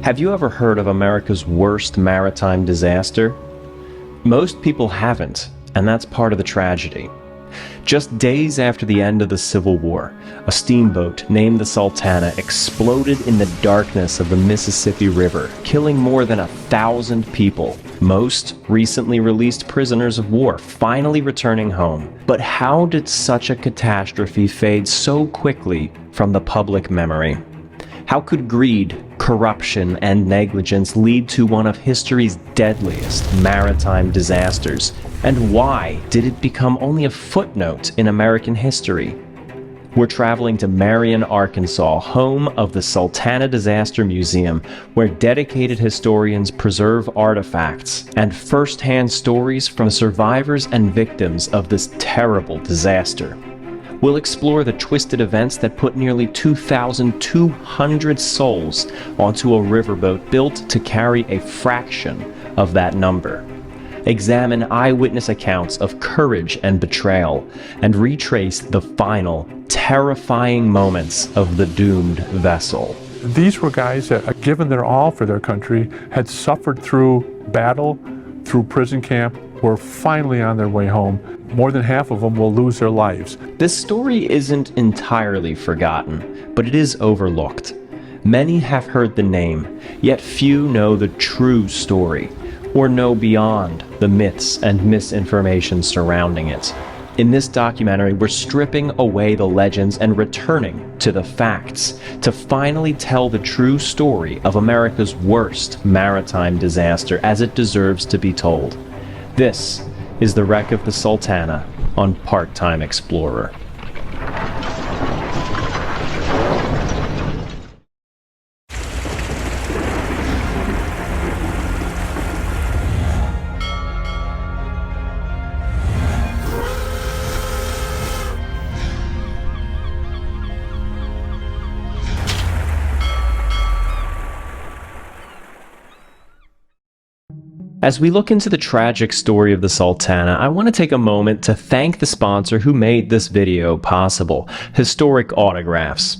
Have you ever heard of America's worst maritime disaster? Most people haven't, and that's part of the tragedy. Just days after the end of the Civil War, a steamboat named the Sultana exploded in the darkness of the Mississippi River, killing more than 1,000 people. Most recently released prisoners of war finally returning home. But how did such a catastrophe fade so quickly from the public memory? How could greed, corruption, and negligence lead to one of history's deadliest maritime disasters? And why did it become only a footnote in American history? We're traveling to Marion, Arkansas, home of the Sultana Disaster Museum, where dedicated historians preserve artifacts and first-hand stories from survivors and victims of this terrible disaster. We'll explore the twisted events that put nearly 2,200 souls onto a riverboat built to carry a fraction of that number. Examine eyewitness accounts of courage and betrayal, and retrace the final, terrifying moments of the doomed vessel. These were guys that, given their all for their country, had suffered through battle, through prison camp, were finally on their way home. More than half of them will lose their lives. This story isn't entirely forgotten, but it is overlooked. Many have heard the name, yet few know the true story, or know beyond the myths and misinformation surrounding it. In this documentary, we're stripping away the legends and returning to the facts to finally tell the true story of America's worst maritime disaster as it deserves to be told. This is the wreck of the Sultana on Part-Time Explorer. As we look into the tragic story of the Sultana, I want to take a moment to thank the sponsor who made this video possible, Historic Autographs.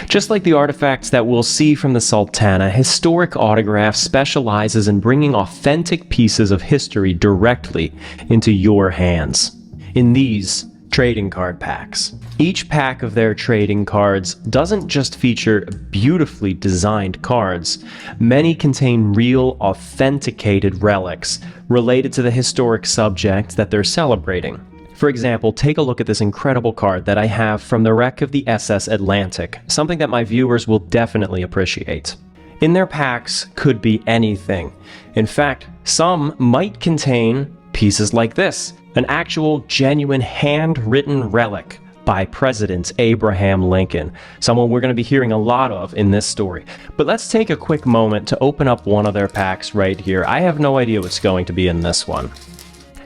Just like the artifacts that we'll see from the Sultana, Historic Autographs specializes in bringing authentic pieces of history directly into your hands. In these trading card packs. Each pack of their trading cards doesn't just feature beautifully designed cards. Many contain real, authenticated relics related to the historic subject that they're celebrating. For example, take a look at this incredible card that I have from the wreck of the SS Atlantic, something that my viewers will definitely appreciate. In their packs could be anything. In fact, some might contain pieces like this. An actual, genuine, handwritten relic by President Abraham Lincoln, someone we're going to be hearing a lot of in this story. But let's take a quick moment to open up one of their packs right here. I have no idea what's going to be in this one.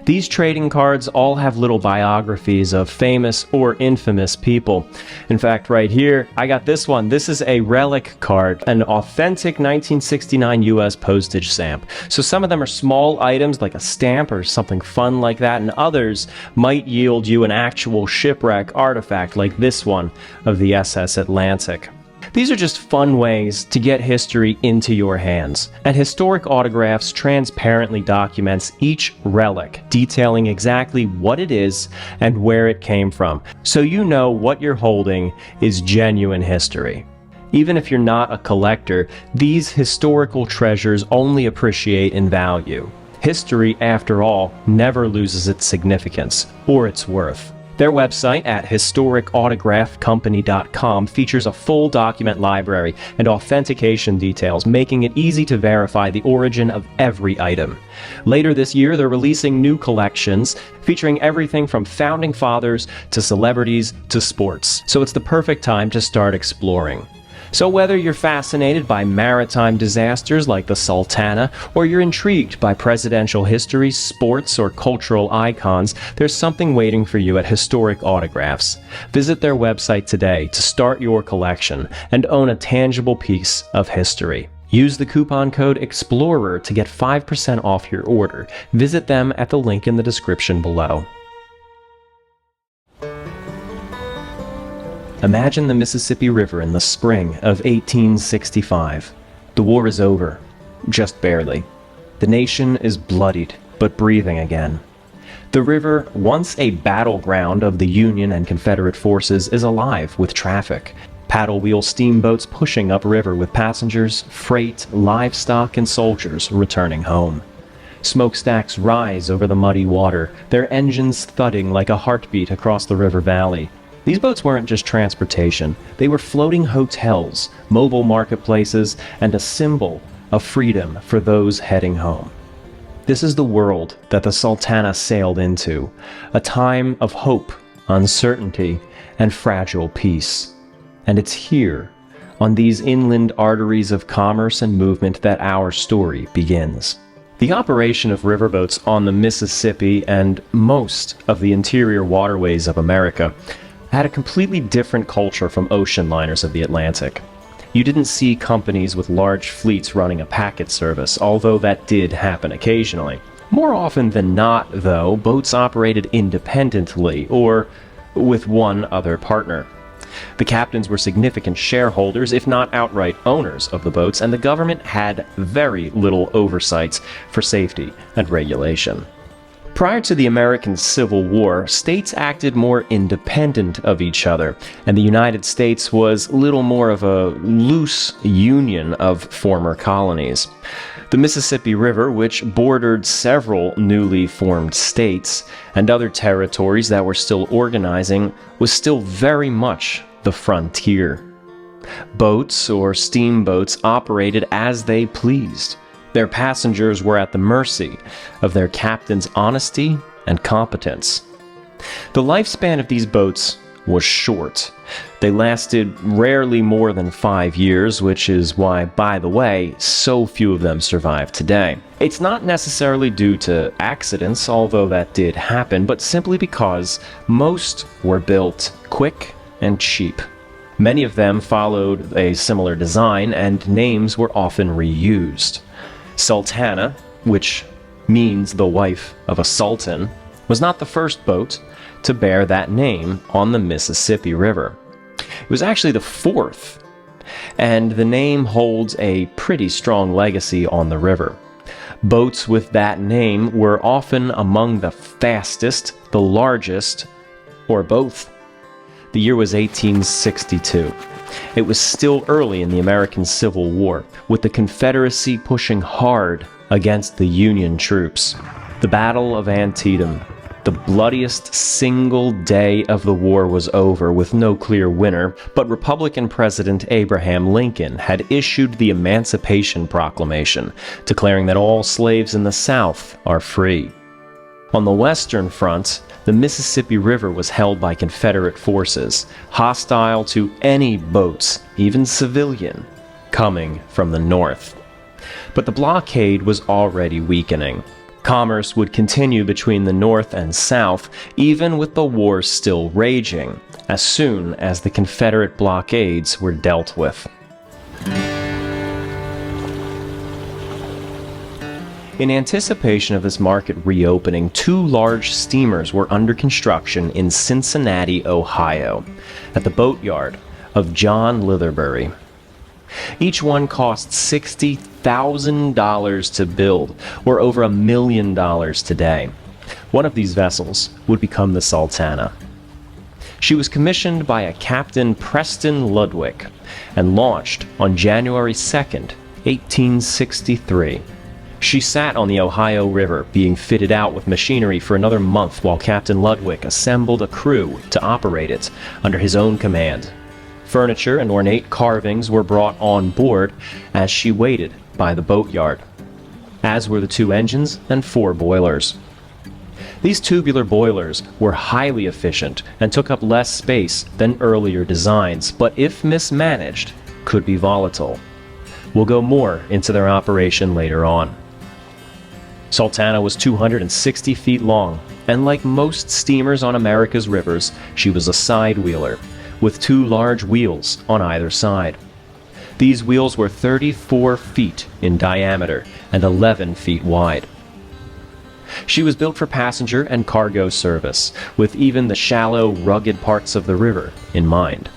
These trading cards all have little biographies of famous or infamous people. In fact, right here, I got this one. This is a relic card, an authentic 1969 US postage stamp. So some of them are small items like a stamp or something fun like that, and others might yield you an actual shipwreck artifact like this one of the SS Atlantic. These are just fun ways to get history into your hands, and Historic Autographs transparently documents each relic, detailing exactly what it is and where it came from, so you know what you're holding is genuine history. Even if you're not a collector, these historical treasures only appreciate in value. History, after all, never loses its significance or its worth. Their website at historicautographcompany.com features a full document library and authentication details, making it easy to verify the origin of every item. Later this year, they're releasing new collections featuring everything from founding fathers to celebrities to sports. So it's the perfect time to start exploring. So whether you're fascinated by maritime disasters like the Sultana, or you're intrigued by presidential history, sports, or cultural icons, there's something waiting for you at Historic Autographs. Visit their website today to start your collection and own a tangible piece of history. Use the coupon code EXPLORER to get 5% off your order. Visit them at the link in the description below. Imagine the Mississippi River in the spring of 1865. The war is over, just barely. The nation is bloodied, but breathing again. The river, once a battleground of the Union and Confederate forces, is alive with traffic. Paddle wheel steamboats pushing upriver with passengers, freight, livestock, and soldiers returning home. Smokestacks rise over the muddy water, their engines thudding like a heartbeat across the river valley. These boats weren't just transportation, they were floating hotels, mobile marketplaces, and a symbol of freedom for those heading home. This is the world that the Sultana sailed into, a time of hope, uncertainty, and fragile peace. And it's here, on these inland arteries of commerce and movement, that our story begins. The operation of riverboats on the Mississippi and most of the interior waterways of America had a completely different culture from ocean liners of the Atlantic. You didn't see companies with large fleets running a packet service, although that did happen occasionally. More often than not, though, boats operated independently or with one other partner. The captains were significant shareholders, if not outright owners of the boats, and the government had very little oversight for safety and regulation. Prior to the American Civil War, states acted more independent of each other, and the United States was little more of a loose union of former colonies. The Mississippi River, which bordered several newly formed states and other territories that were still organizing, was still very much the frontier. Boats or steamboats operated as they pleased. Their passengers were at the mercy of their captain's honesty and competence. The lifespan of these boats was short. They lasted rarely more than 5 years, which is why, by the way, so few of them survive today. It's not necessarily due to accidents, although that did happen, but simply because most were built quick and cheap. Many of them followed a similar design, and names were often reused. Sultana, which means the wife of a sultan, was not the first boat to bear that name on the Mississippi River. It was actually the fourth, and the name holds a pretty strong legacy on the river. Boats with that name were often among the fastest, the largest, or both. The year was 1862. It was still early in the American Civil War, with the Confederacy pushing hard against the Union troops. The Battle of Antietam, the bloodiest single day of the war, was over with no clear winner, but Republican President Abraham Lincoln had issued the Emancipation Proclamation, declaring that all slaves in the South are free. On the Western Front, the Mississippi River was held by Confederate forces, hostile to any boats, even civilian, coming from the north. But the blockade was already weakening. Commerce would continue between the North and South, even with the war still raging, as soon as the Confederate blockades were dealt with. In anticipation of this market reopening, 2 large steamers were under construction in Cincinnati, Ohio, at the boatyard of John Litherbury. Each one cost $60,000 to build, or over $1 million today. One of these vessels would become the Sultana. She was commissioned by a Captain Preston Ludwig and launched on January 2nd, 1863. She sat on the Ohio River, being fitted out with machinery for another month while Captain Ludwig assembled a crew to operate it under his own command. Furniture and ornate carvings were brought on board as she waited by the boatyard, as were the 2 engines and 4 boilers. These tubular boilers were highly efficient and took up less space than earlier designs, but if mismanaged, could be volatile. We'll go more into their operation later on. Sultana was 260 feet long, and like most steamers on America's rivers, she was a side wheeler, with 2 large wheels on either side. These wheels were 34 feet in diameter and 11 feet wide. She was built for passenger and cargo service, with even the shallow, rugged parts of the river in mind.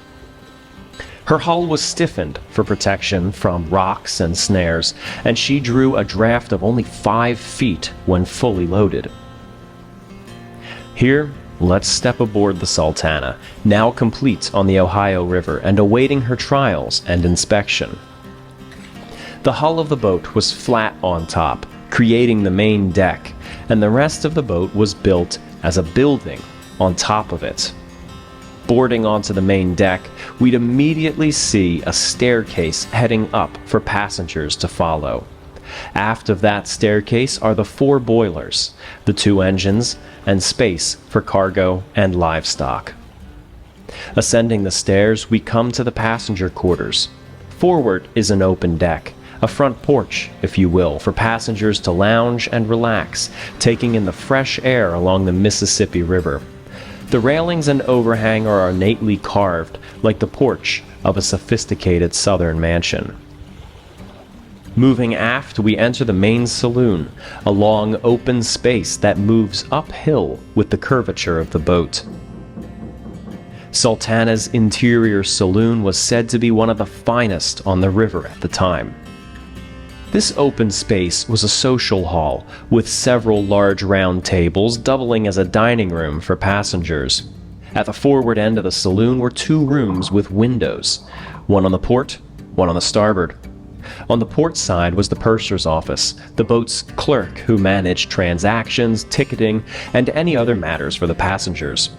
Her hull was stiffened for protection from rocks and snares, and she drew a draft of only 5 feet when fully loaded. Here, let's step aboard the Sultana, now complete on the Ohio River and awaiting her trials and inspection. The hull of the boat was flat on top, creating the main deck, and the rest of the boat was built as a building on top of it. Boarding onto the main deck, we'd immediately see a staircase heading up for passengers to follow. Aft of that staircase are the 4 boilers, the 2 engines, and space for cargo and livestock. Ascending the stairs, we come to the passenger quarters. Forward is an open deck, a front porch, if you will, for passengers to lounge and relax, taking in the fresh air along the Mississippi River. The railings and overhang are ornately carved, like the porch of a sophisticated southern mansion. Moving aft, we enter the main saloon, a long open space that moves uphill with the curvature of the boat. Sultana's interior saloon was said to be one of the finest on the river at the time. This open space was a social hall, with several large round tables doubling as a dining room for passengers. At the forward end of the saloon were 2 rooms with windows, one on the port, one on the starboard. On the port side was the purser's office, the boat's clerk who managed transactions, ticketing, and any other matters for the passengers.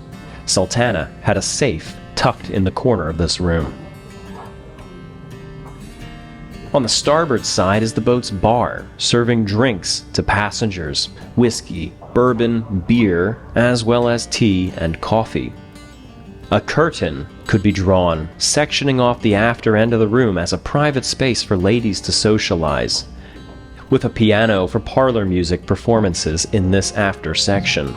Sultana had a safe tucked in the corner of this room. On the starboard side is the boat's bar, serving drinks to passengers, whiskey, bourbon, beer, as well as tea and coffee. A curtain could be drawn, sectioning off the after end of the room as a private space for ladies to socialize, with a piano for parlor music performances in this after section.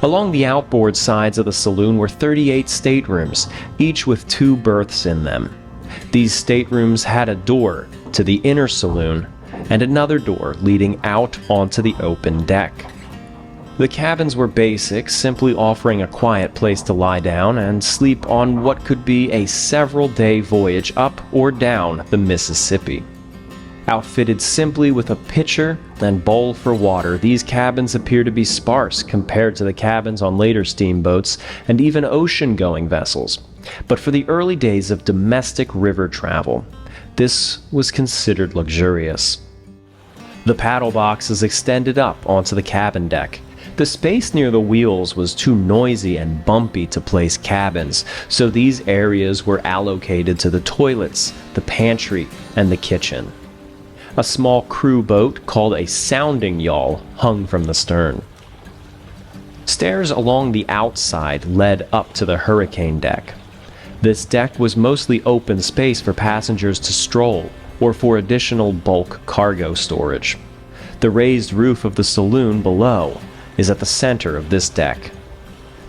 Along the outboard sides of the saloon were 38 staterooms, each with 2 berths in them. These staterooms had a door to the inner saloon and another door leading out onto the open deck. The cabins were basic, simply offering a quiet place to lie down and sleep on what could be a several-day voyage up or down the Mississippi. Outfitted simply with a pitcher and bowl for water, these cabins appear to be sparse compared to the cabins on later steamboats and even ocean-going vessels. But for the early days of domestic river travel, this was considered luxurious. The paddle boxes extended up onto the cabin deck. The space near the wheels was too noisy and bumpy to place cabins, so these areas were allocated to the toilets, the pantry, and the kitchen. A small crew boat called a sounding yawl hung from the stern. Stairs along the outside led up to the hurricane deck. This deck was mostly open space for passengers to stroll or for additional bulk cargo storage. The raised roof of the saloon below is at the center of this deck.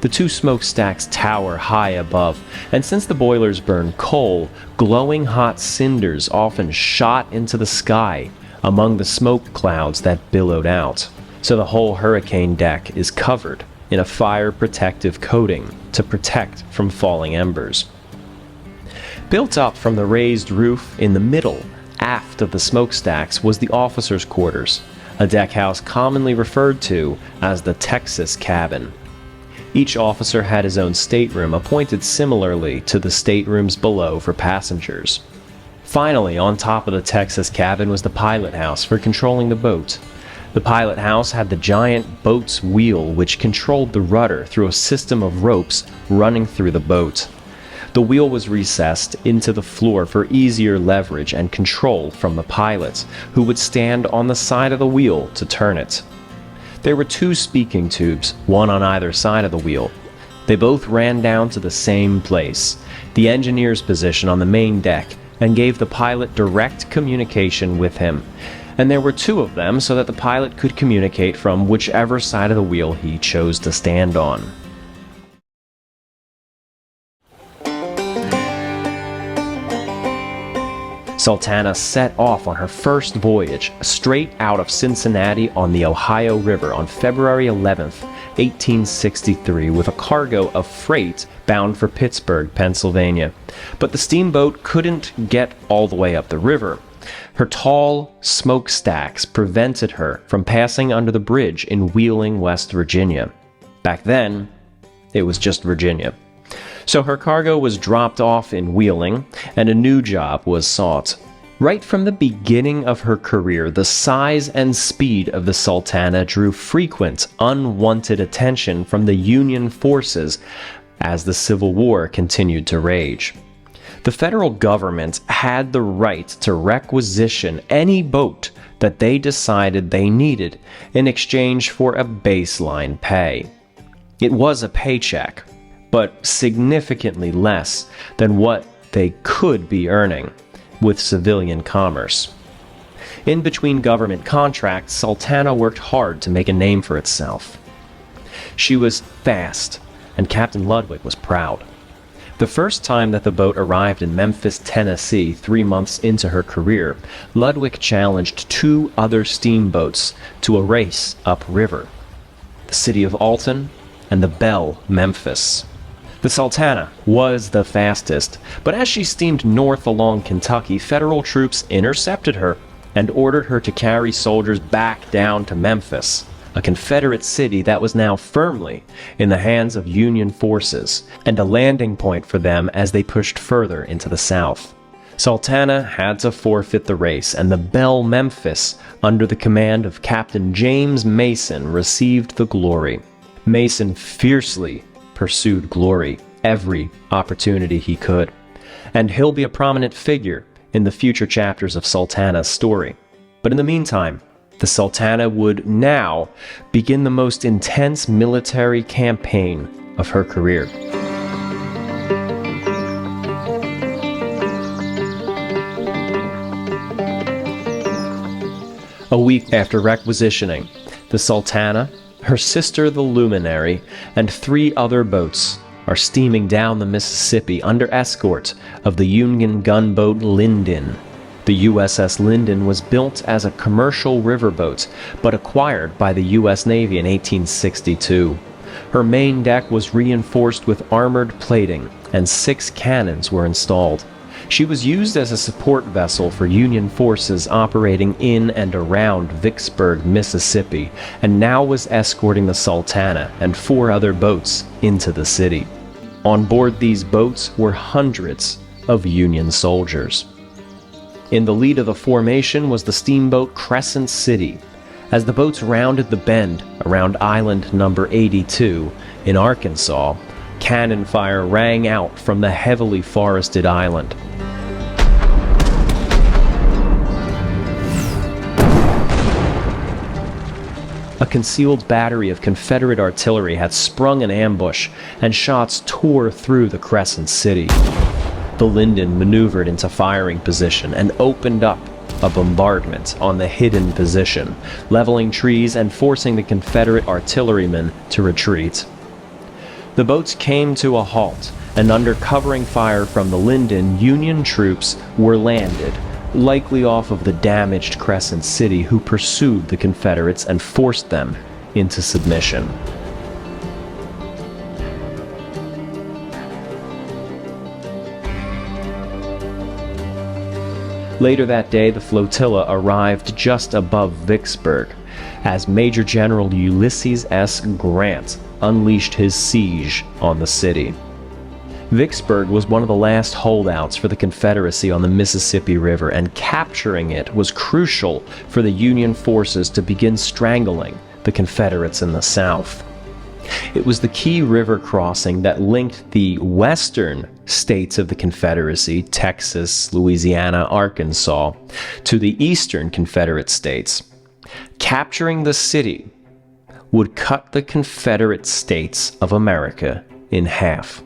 The 2 smokestacks tower high above, and since the boilers burn coal, glowing hot cinders often shot into the sky among the smoke clouds that billowed out. So the whole hurricane deck is covered in a fire protective coating to protect from falling embers. Built up from the raised roof in the middle, aft of the smokestacks, was the officers' quarters, a deckhouse commonly referred to as the Texas cabin. Each officer had his own stateroom appointed similarly to the staterooms below for passengers. Finally, on top of the Texas cabin was the pilot house for controlling the boat. The pilot house had the giant boat's wheel which controlled the rudder through a system of ropes running through the boat. The wheel was recessed into the floor for easier leverage and control from the pilot, who would stand on the side of the wheel to turn it. There were 2 speaking tubes, one on either side of the wheel. They both ran down to the same place, the engineer's position on the main deck, and gave the pilot direct communication with him. And there were 2 of them so that the pilot could communicate from whichever side of the wheel he chose to stand on. Sultana set off on her first voyage straight out of Cincinnati on the Ohio River on February 11th, 1863, with a cargo of freight bound for Pittsburgh, Pennsylvania. But the steamboat couldn't get all the way up the river. Her tall smokestacks prevented her from passing under the bridge in Wheeling, West Virginia. Back then, it was just Virginia. So her cargo was dropped off in Wheeling, and a new job was sought. Right from the beginning of her career, the size and speed of the Sultana drew frequent, unwanted attention from the Union forces as the Civil War continued to rage. The federal government had the right to requisition any boat that they decided they needed in exchange for a baseline pay. It was a paycheck, but significantly less than what they could be earning with civilian commerce. In between government contracts, Sultana worked hard to make a name for itself. She was fast, and Captain Ludwig was proud. The first time that the boat arrived in Memphis, Tennessee, 3 months into her career, Ludwig challenged 2 other steamboats to a race upriver: the city of Alton and the Belle, Memphis. The Sultana was the fastest, but as she steamed north along Kentucky, federal troops intercepted her and ordered her to carry soldiers back down to Memphis, a Confederate city that was now firmly in the hands of Union forces, and a landing point for them as they pushed further into the South. Sultana had to forfeit the race, and the Belle Memphis, under the command of Captain James Mason, received the glory. Mason fiercely pursued glory every opportunity he could, and he'll be a prominent figure in the future chapters of Sultana's story. But in the meantime, the Sultana would now begin the most intense military campaign of her career. A week after requisitioning, the Sultana, her sister the Luminary, and 3 other boats are steaming down the Mississippi under escort of the Union gunboat Linden. The USS Linden was built as a commercial riverboat, but acquired by the U.S. Navy in 1862. Her main deck was reinforced with armored plating, and 6 cannons were installed. She was used as a support vessel for Union forces operating in and around Vicksburg, Mississippi, and now was escorting the Sultana and 4 other boats into the city. On board these boats were hundreds of Union soldiers. In the lead of the formation was the steamboat Crescent City. As the boats rounded the bend around Island number 82 in Arkansas, cannon fire rang out from the heavily forested island. A concealed battery of Confederate artillery had sprung an ambush, and shots tore through the Crescent City. The Linden maneuvered into firing position and opened up a bombardment on the hidden position, leveling trees and forcing the Confederate artillerymen to retreat. The boats came to a halt, and under covering fire from the Linden, Union troops were landed, likely off of the damaged Crescent City, who pursued the Confederates and forced them into submission. Later that day, the flotilla arrived just above Vicksburg, as Major General Ulysses S. Grant unleashed his siege on the city. Vicksburg was one of the last holdouts for the Confederacy on the Mississippi River, and capturing it was crucial for the Union forces to begin strangling the Confederates in the South. It was the key river crossing that linked the western states of the Confederacy, Texas, Louisiana, Arkansas, to the eastern Confederate states. Capturing the city would cut the Confederate States of America in half.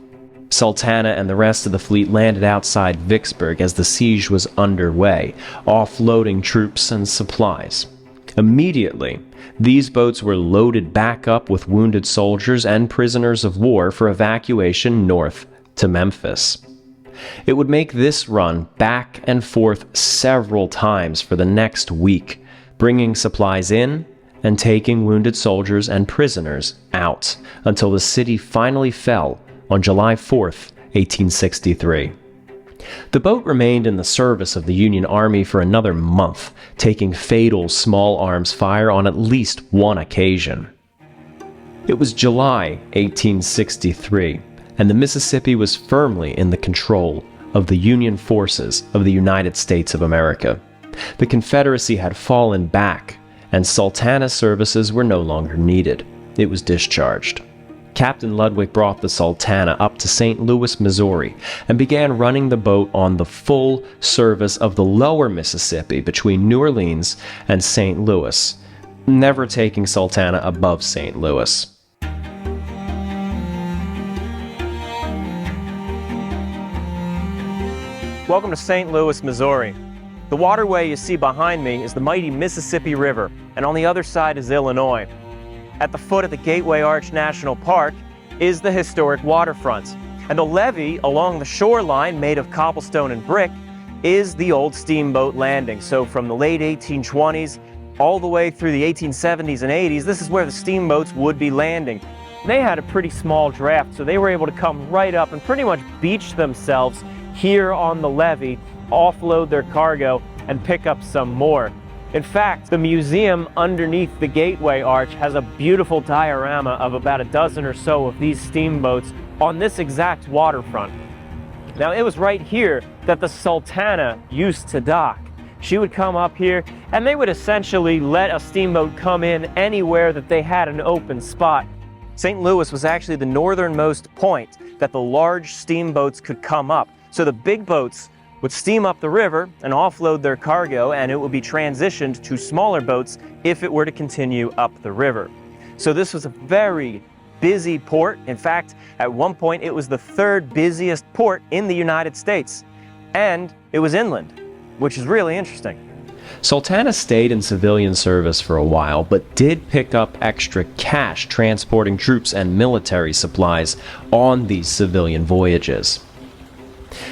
Sultana and the rest of the fleet landed outside Vicksburg as the siege was underway, offloading troops and supplies. Immediately, these boats were loaded back up with wounded soldiers and prisoners of war for evacuation north to Memphis. It would make this run back and forth several times for the next week, bringing supplies in and taking wounded soldiers and prisoners out until the city finally fell on July 4th, 1863. The boat remained in the service of the Union Army for another month, taking fatal small arms fire on at least one occasion. It was July 1863, and the Mississippi was firmly in the control of the Union forces of the United States of America. The Confederacy had fallen back, and Sultana's services were no longer needed. It was discharged. Captain Ludwig brought the Sultana up to St. Louis, Missouri, and began running the boat on the full service of the lower Mississippi between New Orleans and St. Louis, never taking Sultana above St. Louis. Welcome to St. Louis, Missouri. The waterway you see behind me is the mighty Mississippi River, and on the other side is Illinois. At the foot of the Gateway Arch National Park is the historic waterfront, and the levee along the shoreline, made of cobblestone and brick, is the old steamboat landing. So from the late 1820s all the way through the 1870s and 80s, this is where the steamboats would be landing. They had a pretty small draft, so they were able to come right up and pretty much beach themselves here on the levee, offload their cargo, and pick up some more. In fact, the museum underneath the Gateway Arch has a beautiful diorama of about a dozen or so of these steamboats on this exact waterfront. Now, it was right here that the Sultana used to dock. She would come up here, and they would essentially let a steamboat come in anywhere that they had an open spot. St. Louis was actually the northernmost point that the large steamboats could come up. So the big boats would steam up the river and offload their cargo, and it would be transitioned to smaller boats if it were to continue up the river. So this was a very busy port. In fact, at one point it was the third busiest port in the United States, and it was inland, which is really interesting. Sultana stayed in civilian service for a while, but did pick up extra cash transporting troops and military supplies on these civilian voyages.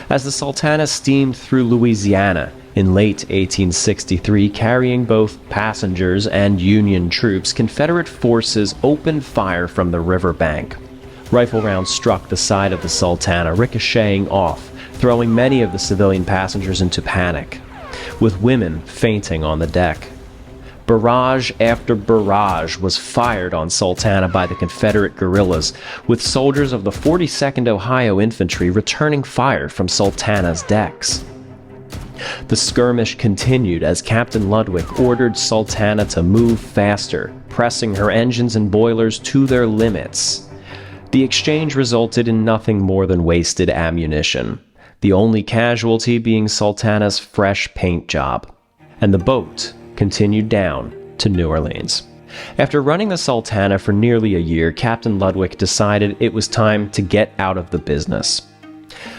As the Sultana steamed through Louisiana in late 1863, carrying both passengers and Union troops, Confederate forces opened fire from the riverbank. Rifle rounds struck the side of the Sultana, ricocheting off, throwing many of the civilian passengers into panic, with women fainting on the deck. Barrage after barrage was fired on Sultana by the Confederate guerrillas, with soldiers of the 42nd Ohio Infantry returning fire from Sultana's decks. The skirmish continued as Captain Ludwig ordered Sultana to move faster, pressing her engines and boilers to their limits. The exchange resulted in nothing more than wasted ammunition, the only casualty being Sultana's fresh paint job, and the boat continued down to New Orleans. After running the Sultana for nearly a year, Captain Ludwig decided it was time to get out of the business.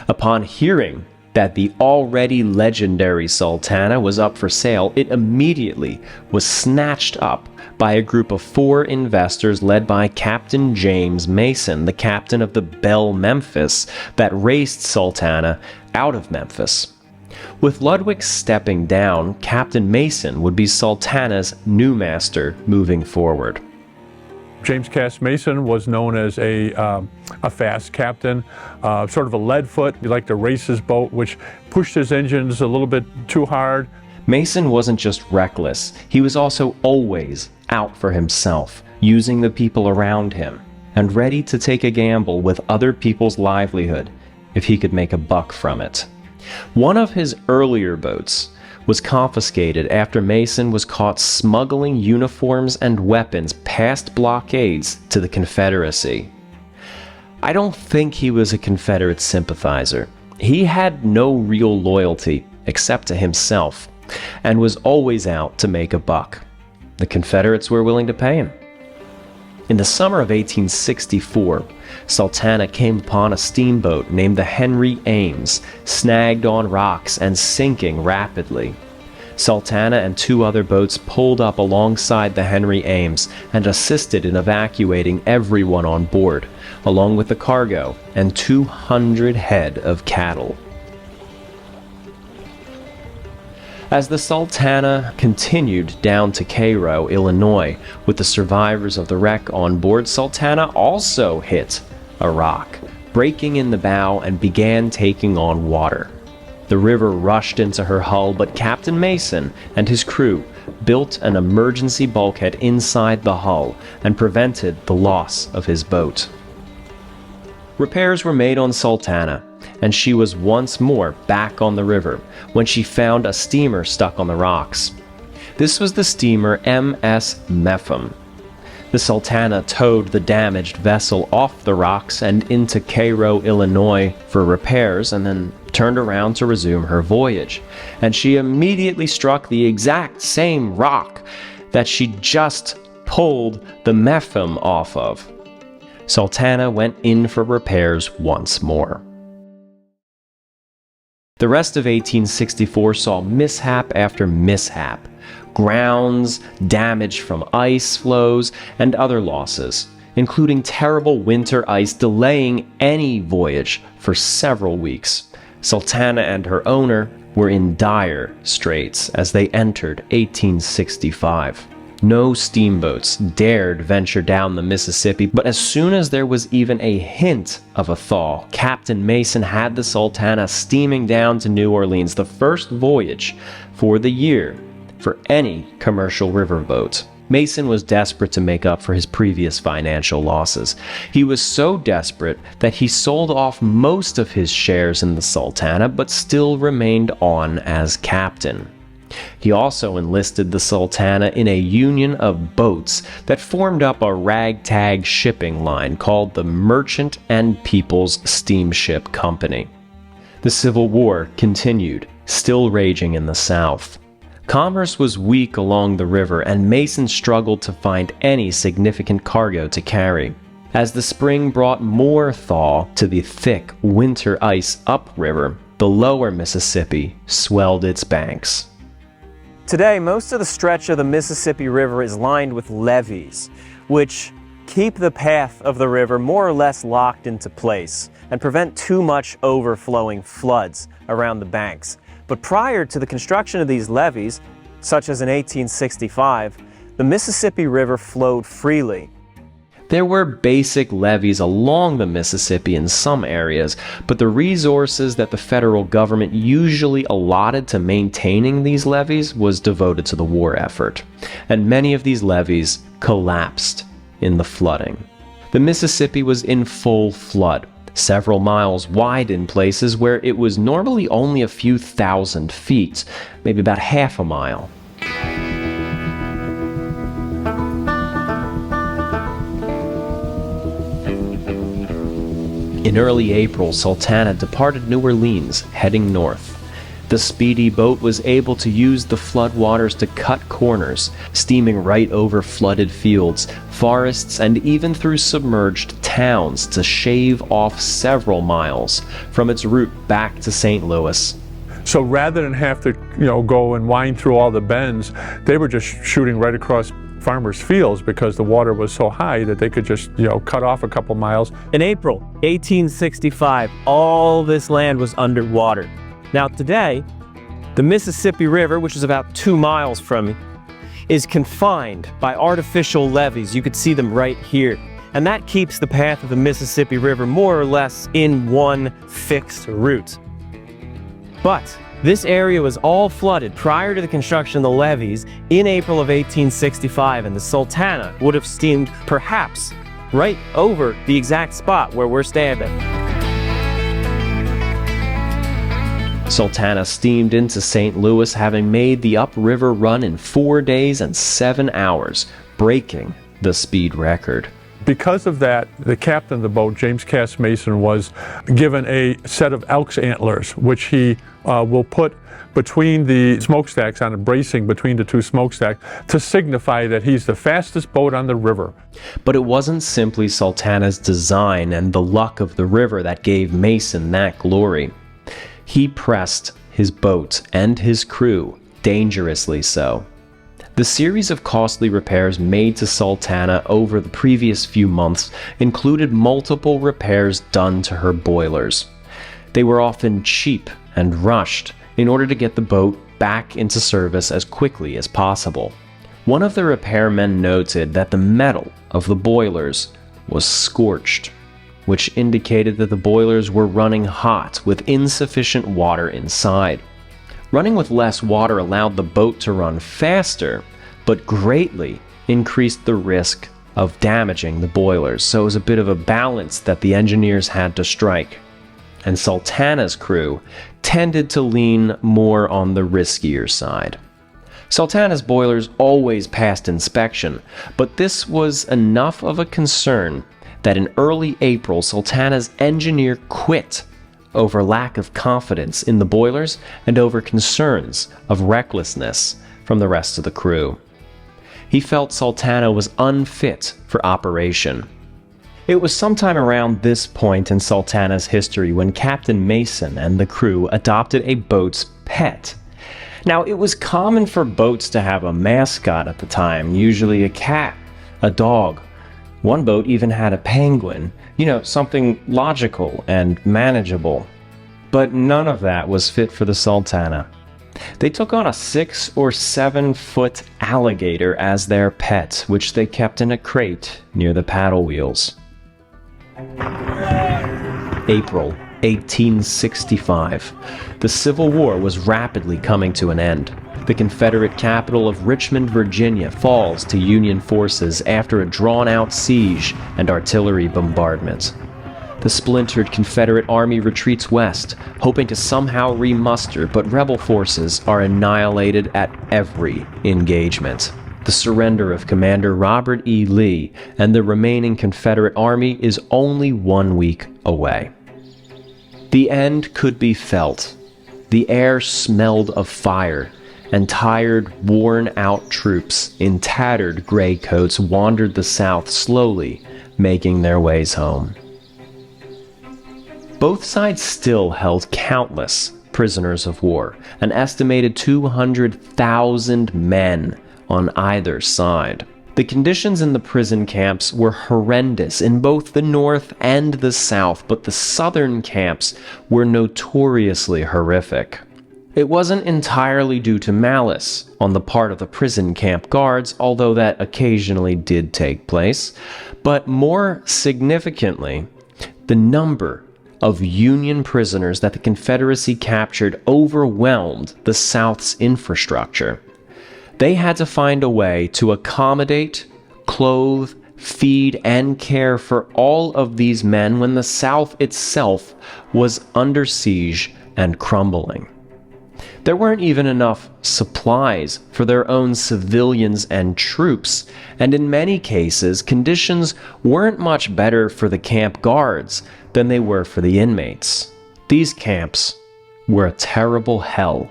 Upon hearing that the already legendary Sultana was up for sale, it immediately was snatched up by a group of 4 investors led by Captain James Mason, the captain of the Belle Memphis that raced Sultana out of Memphis. With Ludwig stepping down, Captain Mason would be Sultana's new master moving forward. James Cass Mason was known as a fast captain, sort of a lead foot. He liked to race his boat, which pushed his engines a little bit too hard. Mason wasn't just reckless, he was also always out for himself, using the people around him, and ready to take a gamble with other people's livelihood if he could make a buck from it. One of his earlier boats was confiscated after Mason was caught smuggling uniforms and weapons past blockades to the Confederacy. I don't think he was a Confederate sympathizer. He had no real loyalty except to himself, and was always out to make a buck. The Confederates were willing to pay him. In the summer of 1864, Sultana came upon a steamboat named the Henry Ames, snagged on rocks and sinking rapidly. Sultana and 2 other boats pulled up alongside the Henry Ames and assisted in evacuating everyone on board, along with the cargo and 200 head of cattle. As the Sultana continued down to Cairo, Illinois, with the survivors of the wreck on board, Sultana also hit a rock, breaking in the bow and began taking on water. The river rushed into her hull, but Captain Mason and his crew built an emergency bulkhead inside the hull and prevented the loss of his boat. Repairs were made on Sultana, and she was once more back on the river when she found a steamer stuck on the rocks. This was the steamer MS Mepham. The Sultana towed the damaged vessel off the rocks and into Cairo, Illinois for repairs, and then turned around to resume her voyage. And she immediately struck the exact same rock that she just pulled the Mepham off of. Sultana went in for repairs once more. The rest of 1864 saw mishap after mishap. Grounds, damage from ice flows, and other losses, including terrible winter ice delaying any voyage for several weeks. Sultana and her owner were in dire straits as they entered 1865. No steamboats dared venture down the Mississippi, but as soon as there was even a hint of a thaw, Captain Mason had the Sultana steaming down to New Orleans, the first voyage for the year for any commercial riverboat. Mason was desperate to make up for his previous financial losses. He was so desperate that he sold off most of his shares in the Sultana, but still remained on as captain. He also enlisted the Sultana in a union of boats that formed up a ragtag shipping line called the Merchant and People's Steamship Company. The Civil War continued, still raging in the South. Commerce was weak along the river, and Mason struggled to find any significant cargo to carry. As the spring brought more thaw to the thick winter ice upriver, the lower Mississippi swelled its banks. Today, most of the stretch of the Mississippi River is lined with levees, which keep the path of the river more or less locked into place and prevent too much overflowing floods around the banks. But prior to the construction of these levees, such as in 1865, the Mississippi River flowed freely. There were basic levees along the Mississippi in some areas, but the resources that the federal government usually allotted to maintaining these levees was devoted to the war effort, and many of these levees collapsed in the flooding. The Mississippi was in full flood, several miles wide in places where it was normally only a few thousand feet, maybe about half a mile. In early April, Sultana departed New Orleans, heading north. The speedy boat was able to use the floodwaters to cut corners, steaming right over flooded fields, forests, and even through submerged towns to shave off several miles from its route back to St. Louis. So rather than have to, go and wind through all the bends, they were just shooting right across farmers' fields because the water was so high that they could just, cut off a couple miles. In April 1865, all this land was underwater. Now today, the Mississippi River, which is about 2 miles from me, is confined by artificial levees. You could see them right here. And that keeps the path of the Mississippi River more or less in one fixed route. But this area was all flooded prior to the construction of the levees in April of 1865, and the Sultana would have steamed perhaps right over the exact spot where we're standing. Sultana steamed into St. Louis, having made the upriver run in 4 days and 7 hours, breaking the speed record. Because of that, the captain of the boat, James Cass Mason, was given a set of elk's antlers, which he will put between the smokestacks, on a bracing between the two smokestacks, to signify that he's the fastest boat on the river. But it wasn't simply Sultana's design and the luck of the river that gave Mason that glory. He pressed his boat and his crew, dangerously so. The series of costly repairs made to Sultana over the previous few months included multiple repairs done to her boilers. They were often cheap and rushed, in order to get the boat back into service as quickly as possible. One of the repairmen noted that the metal of the boilers was scorched, which indicated that the boilers were running hot with insufficient water inside. Running with less water allowed the boat to run faster, but greatly increased the risk of damaging the boilers, so it was a bit of a balance that the engineers had to strike. And Sultana's crew tended to lean more on the riskier side. Sultana's boilers always passed inspection, but this was enough of a concern that in early April, Sultana's engineer quit over lack of confidence in the boilers and over concerns of recklessness from the rest of the crew. He felt Sultana was unfit for operation. It was sometime around this point in Sultana's history when Captain Mason and the crew adopted a boat's pet. Now, it was common for boats to have a mascot at the time, usually a cat, a dog. One boat even had a penguin, something logical and manageable. But none of that was fit for the Sultana. They took on a 6 or 7 foot alligator as their pet, which they kept in a crate near the paddle wheels. April 1865. The Civil War was rapidly coming to an end. The Confederate capital of Richmond, Virginia falls to Union forces after a drawn-out siege and artillery bombardment. The splintered Confederate army retreats west, hoping to somehow remuster, but rebel forces are annihilated at every engagement. The surrender of Commander Robert E. Lee and the remaining Confederate army is only 1 week away. The end could be felt. The air smelled of fire, and tired, worn-out troops in tattered gray coats wandered the South slowly, making their ways home. Both sides still held countless prisoners of war, an estimated 200,000 men on either side. The conditions in the prison camps were horrendous in both the North and the South, but the Southern camps were notoriously horrific. It wasn't entirely due to malice on the part of the prison camp guards, although that occasionally did take place, but more significantly, the number of Union prisoners that the Confederacy captured overwhelmed the South's infrastructure. They had to find a way to accommodate, clothe, feed, and care for all of these men when the South itself was under siege and crumbling. There weren't even enough supplies for their own civilians and troops, and in many cases, conditions weren't much better for the camp guards than they were for the inmates. These camps were a terrible hell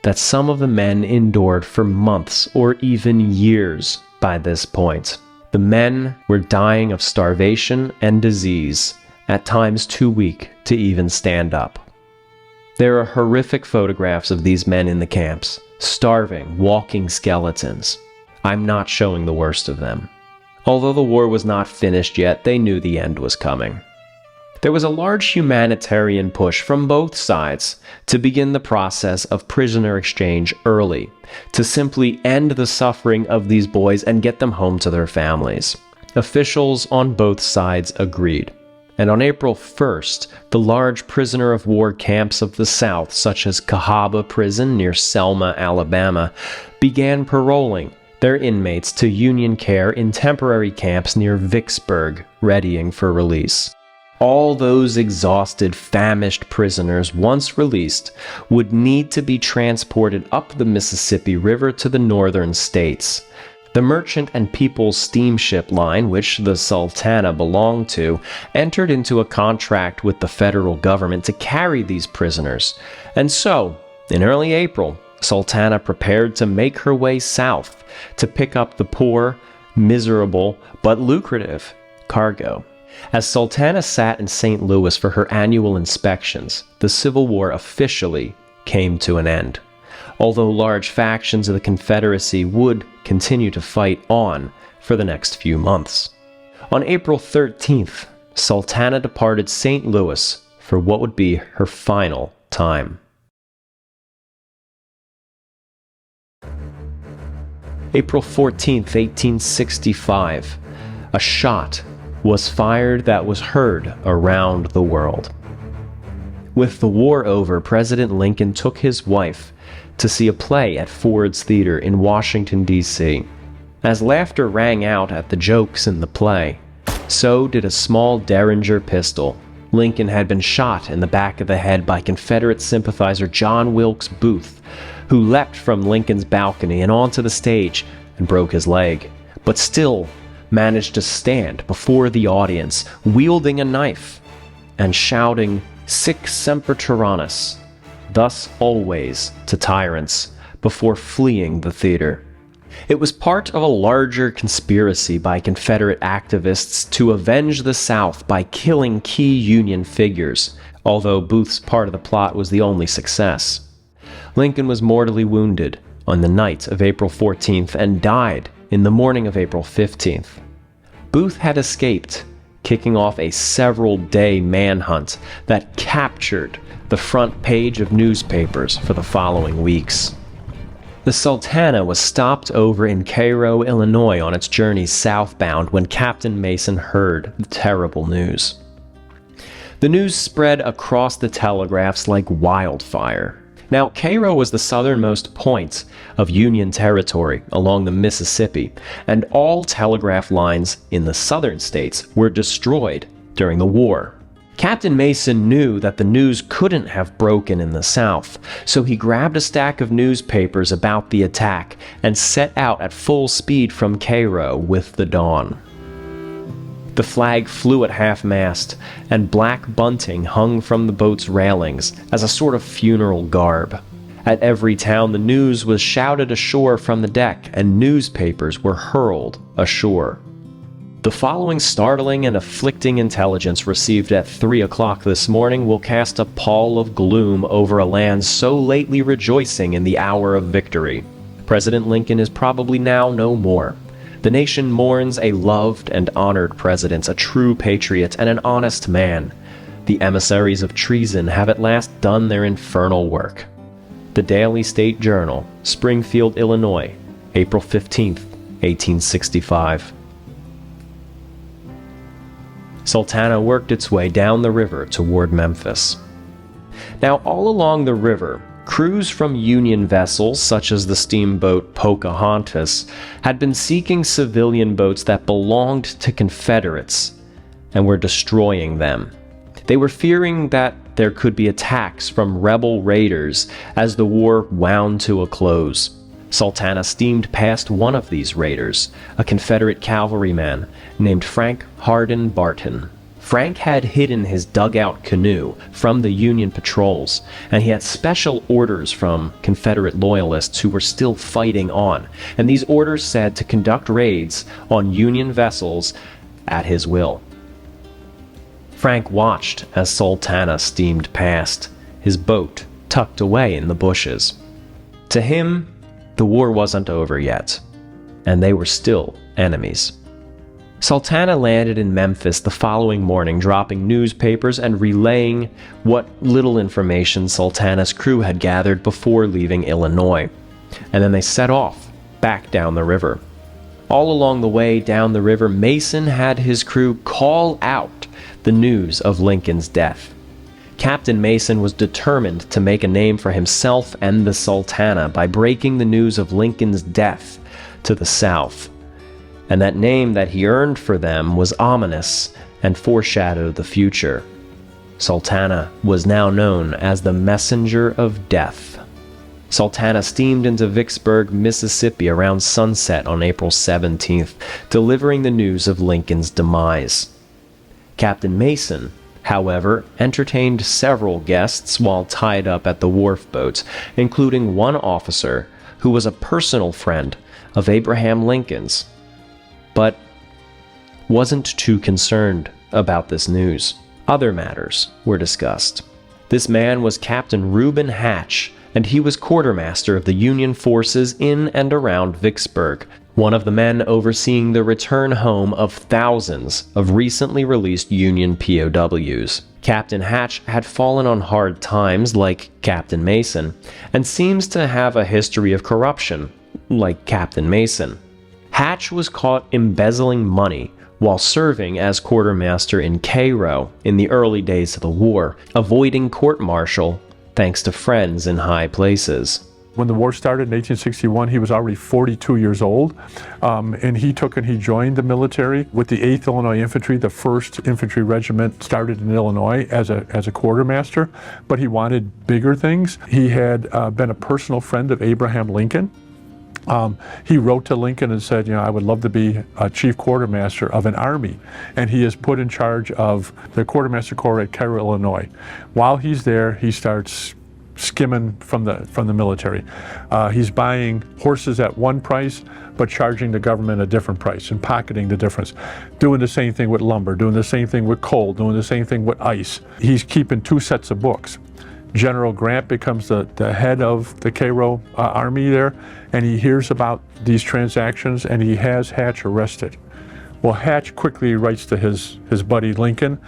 that some of the men endured for months or even years by this point. The men were dying of starvation and disease, at times too weak to even stand up. There are horrific photographs of these men in the camps, starving, walking skeletons. I'm not showing the worst of them. Although the war was not finished yet, they knew the end was coming. There was a large humanitarian push from both sides to begin the process of prisoner exchange early, to simply end the suffering of these boys and get them home to their families. Officials on both sides agreed, and on April 1st, the large prisoner of war camps of the South, such as Cahaba Prison near Selma, Alabama, began paroling their inmates to Union care in temporary camps near Vicksburg, readying for release. All those exhausted, famished prisoners, once released, would need to be transported up the Mississippi River to the northern states. The Merchant and People's Steamship Line, which the Sultana belonged to, entered into a contract with the federal government to carry these prisoners. And so, in early April, Sultana prepared to make her way south to pick up the poor, miserable, but lucrative cargo. As Sultana sat in St. Louis for her annual inspections, the Civil War officially came to an end, although large factions of the Confederacy would continue to fight on for the next few months. On April 13th, Sultana departed St. Louis for what would be her final time. April 14th, 1865, a shot was fired that was heard around the world. With the war over, President Lincoln took his wife to see a play at Ford's Theater in Washington, D.C. As laughter rang out at the jokes in the play, so did a small Derringer pistol. Lincoln had been shot in the back of the head by Confederate sympathizer John Wilkes Booth, who leapt from Lincoln's balcony and onto the stage and broke his leg, but still managed to stand before the audience, wielding a knife and shouting, "Sic semper tyrannis," thus always to tyrants, before fleeing the theater. It was part of a larger conspiracy by Confederate activists to avenge the South by killing key Union figures, although Booth's part of the plot was the only success. Lincoln was mortally wounded on the night of April 14th and died in the morning of April 15th. Booth had escaped, kicking off a several-day manhunt that captured the front page of newspapers for the following weeks. The Sultana was stopped over in Cairo, Illinois on its journey southbound when Captain Mason heard the terrible news. The news spread across the telegraphs like wildfire. Now, Cairo was the southernmost point of Union territory along the Mississippi, and all telegraph lines in the southern states were destroyed during the war. Captain Mason knew that the news couldn't have broken in the South, so he grabbed a stack of newspapers about the attack and set out at full speed from Cairo with the dawn. The flag flew at half-mast, and black bunting hung from the boat's railings as a sort of funeral garb. At every town, the news was shouted ashore from the deck, and newspapers were hurled ashore. The following startling and afflicting intelligence received at 3 o'clock this morning will cast a pall of gloom over a land so lately rejoicing in the hour of victory. President Lincoln is probably now no more. The nation mourns a loved and honored president, a true patriot, and an honest man. The emissaries of treason have at last done their infernal work. The Daily State Journal, Springfield, Illinois, April 15th, 1865. Sultana worked its way down the river toward Memphis. Now, all along the river, crews from Union vessels, such as the steamboat Pocahontas, had been seeking civilian boats that belonged to Confederates and were destroying them. They were fearing that there could be attacks from rebel raiders as the war wound to a close. Sultana steamed past one of these raiders, a Confederate cavalryman named Frank Hardin Barton. Frank had hidden his dugout canoe from the Union patrols, and he had special orders from Confederate loyalists who were still fighting on, and these orders said to conduct raids on Union vessels at his will. Frank watched as Sultana steamed past, his boat tucked away in the bushes. To him, the war wasn't over yet, and they were still enemies. Sultana landed in Memphis the following morning, dropping newspapers and relaying what little information Sultana's crew had gathered before leaving Illinois, and then they set off back down the river. All along the way down the river, Mason had his crew call out the news of Lincoln's death. Captain Mason was determined to make a name for himself and the Sultana by breaking the news of Lincoln's death to the South. And that name that he earned for them was ominous and foreshadowed the future. Sultana was now known as the Messenger of Death. Sultana steamed into Vicksburg, Mississippi around sunset on April 17th, delivering the news of Lincoln's demise. Captain Mason, however, entertained several guests while tied up at the wharf boats, including one officer who was a personal friend of Abraham Lincoln's, but wasn't too concerned about this news. Other matters were discussed. This man was Captain Reuben Hatch, and he was quartermaster of the Union forces in and around Vicksburg, one of the men overseeing the return home of thousands of recently released Union POWs. Captain Hatch had fallen on hard times like Captain Mason, and seems to have a history of corruption, like Captain Mason. Hatch was caught embezzling money while serving as quartermaster in Cairo in the early days of the war, avoiding court-martial thanks to friends in high places. When the war started in 1861, he was already 42 years old, and he joined the military with the 8th Illinois Infantry. The 1st Infantry Regiment started in Illinois as a quartermaster, but he wanted bigger things. He had been a personal friend of Abraham Lincoln. He wrote to Lincoln and said, I would love to be a chief quartermaster of an army. And he is put in charge of the Quartermaster Corps at Cairo, Illinois. While he's there, he starts skimming from the military. He's buying horses at one price, but charging the government a different price and pocketing the difference. Doing the same thing with lumber, doing the same thing with coal, doing the same thing with ice. He's keeping 2 sets of books. General Grant becomes the head of the Cairo army there, and he hears about these transactions, and he has Hatch arrested. Well, Hatch quickly writes to his buddy Lincoln.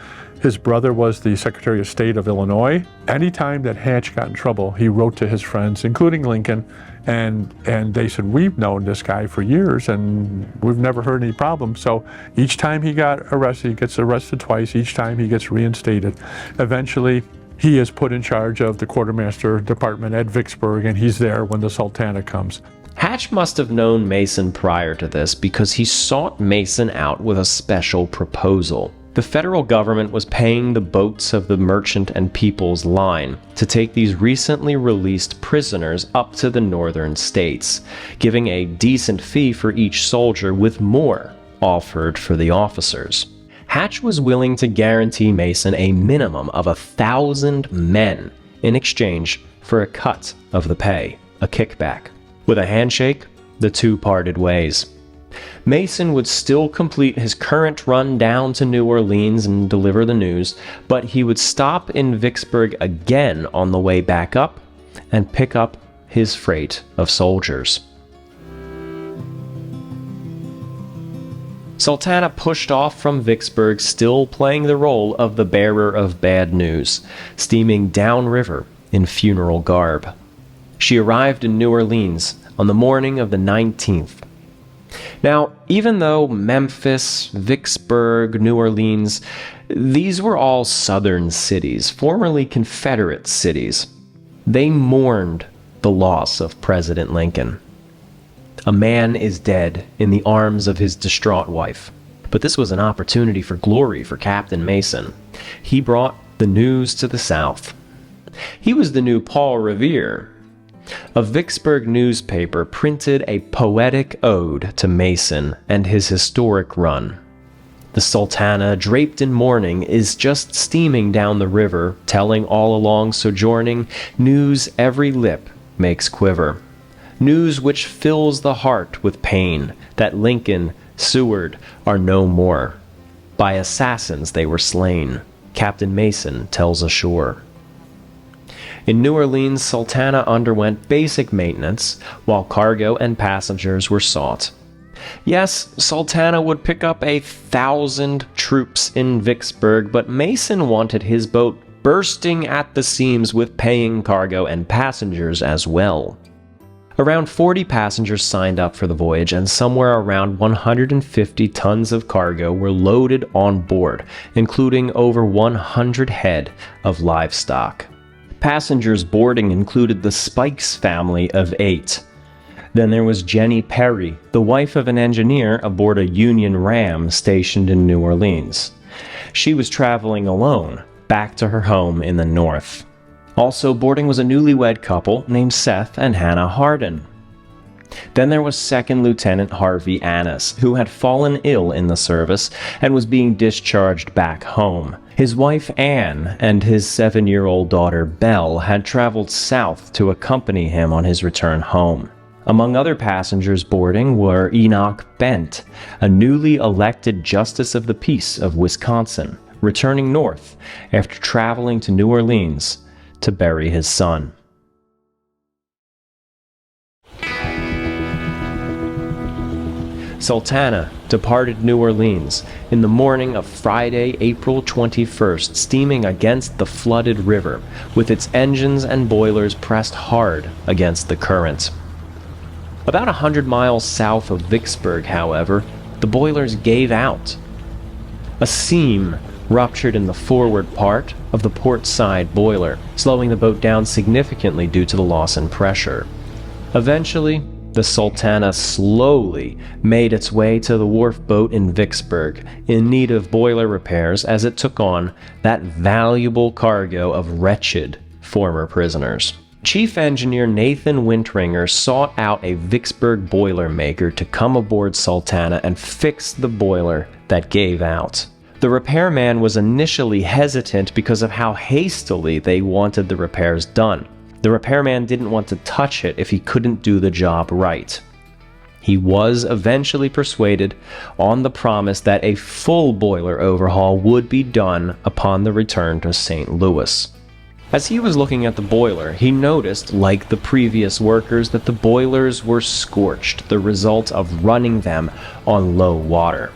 His brother was the Secretary of State of Illinois. Anytime that Hatch got in trouble, he wrote to his friends, including Lincoln, and they said, we've known this guy for years, and we've never heard any problems. So each time he got arrested, he gets arrested twice. Each time he gets reinstated. Eventually, he is put in charge of the quartermaster department at Vicksburg, and he's there when the Sultana comes. Hatch must have known Mason prior to this because he sought Mason out with a special proposal. The federal government was paying the boats of the Merchant and People's Line to take these recently released prisoners up to the northern states, giving a decent fee for each soldier with more offered for the officers. Hatch was willing to guarantee Mason a minimum of 1,000 men in exchange for a cut of the pay, a kickback. With a handshake, the two parted ways. Mason would still complete his current run down to New Orleans and deliver the news, but he would stop in Vicksburg again on the way back up and pick up his freight of soldiers. Sultana pushed off from Vicksburg, still playing the role of the bearer of bad news, steaming downriver in funeral garb. She arrived in New Orleans on the morning of the 19th. Now, even though Memphis, Vicksburg, New Orleans, these were all southern cities, formerly Confederate cities, they mourned the loss of President Lincoln. A man is dead in the arms of his distraught wife. But this was an opportunity for glory for Captain Mason. He brought the news to the South. He was the new Paul Revere. A Vicksburg newspaper printed a poetic ode to Mason and his historic run. The Sultana, draped in mourning, is just steaming down the river, telling all along sojourning news every lip makes quiver. News which fills the heart with pain, that Lincoln, Seward are no more. By assassins they were slain, Captain Mason tells ashore. In New Orleans, Sultana underwent basic maintenance, while cargo and passengers were sought. Yes, Sultana would pick up 1,000 troops in Vicksburg, but Mason wanted his boat bursting at the seams with paying cargo and passengers as well. Around 40 passengers signed up for the voyage, and somewhere around 150 tons of cargo were loaded on board, including over 100 head of livestock. Passengers boarding included the Spikes family of 8. Then there was Jenny Perry, the wife of an engineer aboard a Union ram stationed in New Orleans. She was traveling alone, back to her home in the north. Also boarding was a newlywed couple named Seth and Hannah Hardin. Then there was Second Lieutenant Harvey Annis, who had fallen ill in the service and was being discharged back home. His wife Anne and his 7-year-old daughter Belle had traveled south to accompany him on his return home. Among other passengers boarding were Enoch Bent, a newly elected Justice of the Peace of Wisconsin, returning north after traveling to New Orleans to bury his son. Sultana departed New Orleans in the morning of Friday, April 21st, steaming against the flooded river, with its engines and boilers pressed hard against the current. About 100 miles south of Vicksburg, however, the boilers gave out. A seam ruptured in the forward part of the port side boiler, slowing the boat down significantly due to the loss in pressure. Eventually, the Sultana slowly made its way to the wharf boat in Vicksburg, in need of boiler repairs as it took on that valuable cargo of wretched former prisoners. Chief Engineer Nathan Wintringer sought out a Vicksburg boiler maker to come aboard Sultana and fix the boiler that gave out. The repairman was initially hesitant because of how hastily they wanted the repairs done. The repairman didn't want to touch it if he couldn't do the job right. He was eventually persuaded on the promise that a full boiler overhaul would be done upon the return to St. Louis. As he was looking at the boiler, he noticed, like the previous workers, that the boilers were scorched, the result of running them on low water.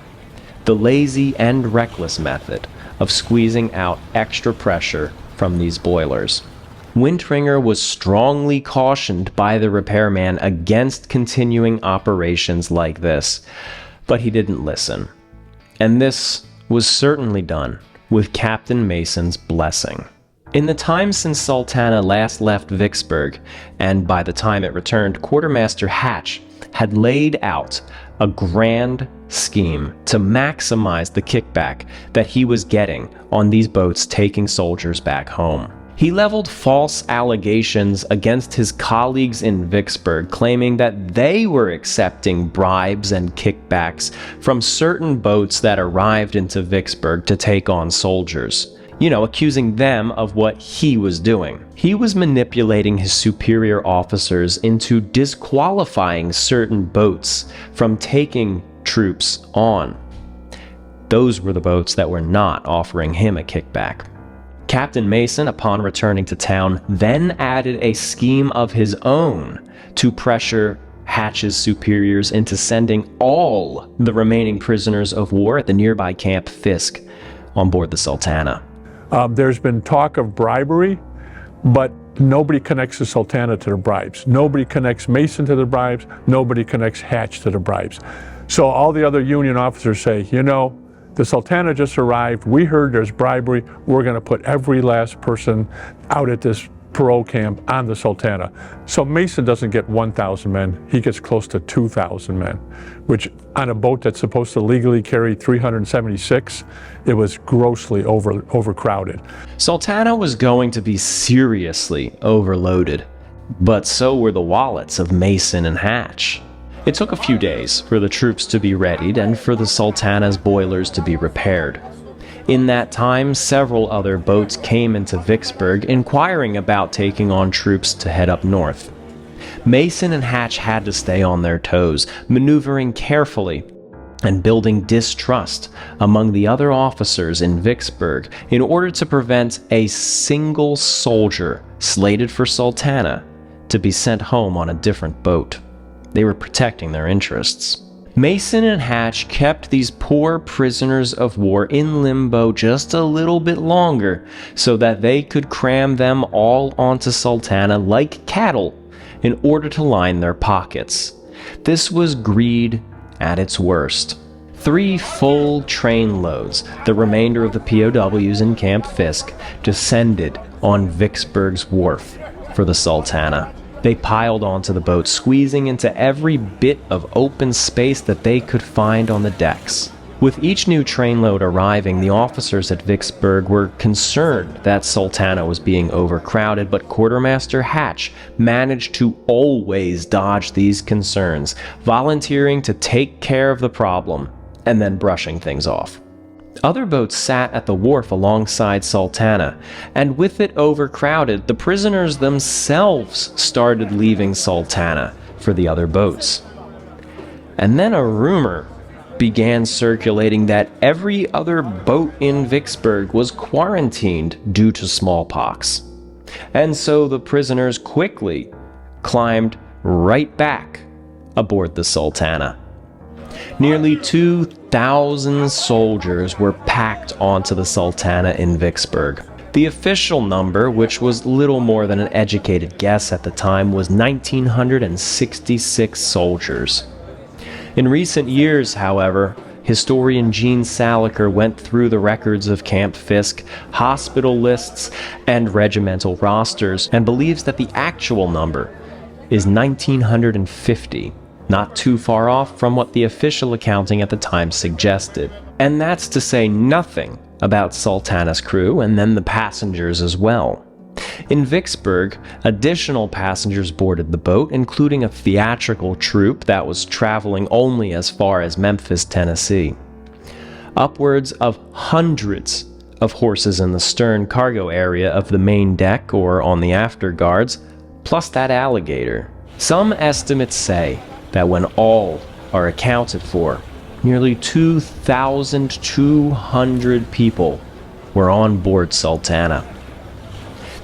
The lazy and reckless method of squeezing out extra pressure from these boilers. Wintringer was strongly cautioned by the repairman against continuing operations like this, but he didn't listen. And this was certainly done with Captain Mason's blessing. In the time since Sultana last left Vicksburg, and by the time it returned, Quartermaster Hatch had laid out a grand scheme to maximize the kickback that he was getting on these boats taking soldiers back home. He leveled false allegations against his colleagues in Vicksburg, claiming that they were accepting bribes and kickbacks from certain boats that arrived into Vicksburg to take on soldiers. Accusing them of what he was doing. He was manipulating his superior officers into disqualifying certain boats from taking troops on. Those were the boats that were not offering him a kickback. Captain Mason, upon returning to town, then added a scheme of his own to pressure Hatch's superiors into sending all the remaining prisoners of war at the nearby Camp Fisk on board the Sultana. There's been talk of bribery, but nobody connects the Sultana to the bribes. Nobody connects Mason to the bribes. Nobody connects Hatch to the bribes. So all the other Union officers say, the Sultana just arrived. We heard there's bribery. We're going to put every last person out at this parole camp on the Sultana. So Mason doesn't get 1,000 men. He gets close to 2,000 men, which on a boat that's supposed to legally carry 376, it was grossly overcrowded. Sultana was going to be seriously overloaded, but so were the wallets of Mason and Hatch. It took a few days for the troops to be readied and for the Sultana's boilers to be repaired. In that time, several other boats came into Vicksburg inquiring about taking on troops to head up north. Mason and Hatch had to stay on their toes, maneuvering carefully and building distrust among the other officers in Vicksburg in order to prevent a single soldier slated for Sultana to be sent home on a different boat. They were protecting their interests. Mason and Hatch kept these poor prisoners of war in limbo just a little bit longer so that they could cram them all onto Sultana like cattle in order to line their pockets. This was greed at its worst. 3 full train loads, the remainder of the POWs in Camp Fisk, descended on Vicksburg's wharf for the Sultana. They piled onto the boat, squeezing into every bit of open space that they could find on the decks. With each new trainload arriving, the officers at Vicksburg were concerned that Sultana was being overcrowded, but Quartermaster Hatch managed to always dodge these concerns, volunteering to take care of the problem and then brushing things off. Other boats sat at the wharf alongside Sultana, and with it overcrowded, the prisoners themselves started leaving Sultana for the other boats. And then a rumor began circulating that every other boat in Vicksburg was quarantined due to smallpox. And so the prisoners quickly climbed right back aboard the Sultana. Nearly 2,000 soldiers were packed onto the Sultana in Vicksburg. The official number, which was little more than an educated guess at the time, was 1,966 soldiers. In recent years, however, historian Gene Saliker went through the records of Camp Fisk, hospital lists, and regimental rosters, and believes that the actual number is 1,950, not too far off from what the official accounting at the time suggested. And that's to say nothing about Sultana's crew and then the passengers as well. In Vicksburg, additional passengers boarded the boat, including a theatrical troupe that was traveling only as far as Memphis, Tennessee. Upwards of hundreds of horses in the stern cargo area of the main deck or on the afterguards, plus that alligator. Some estimates say that when all are accounted for, nearly 2,200 people were on board Sultana.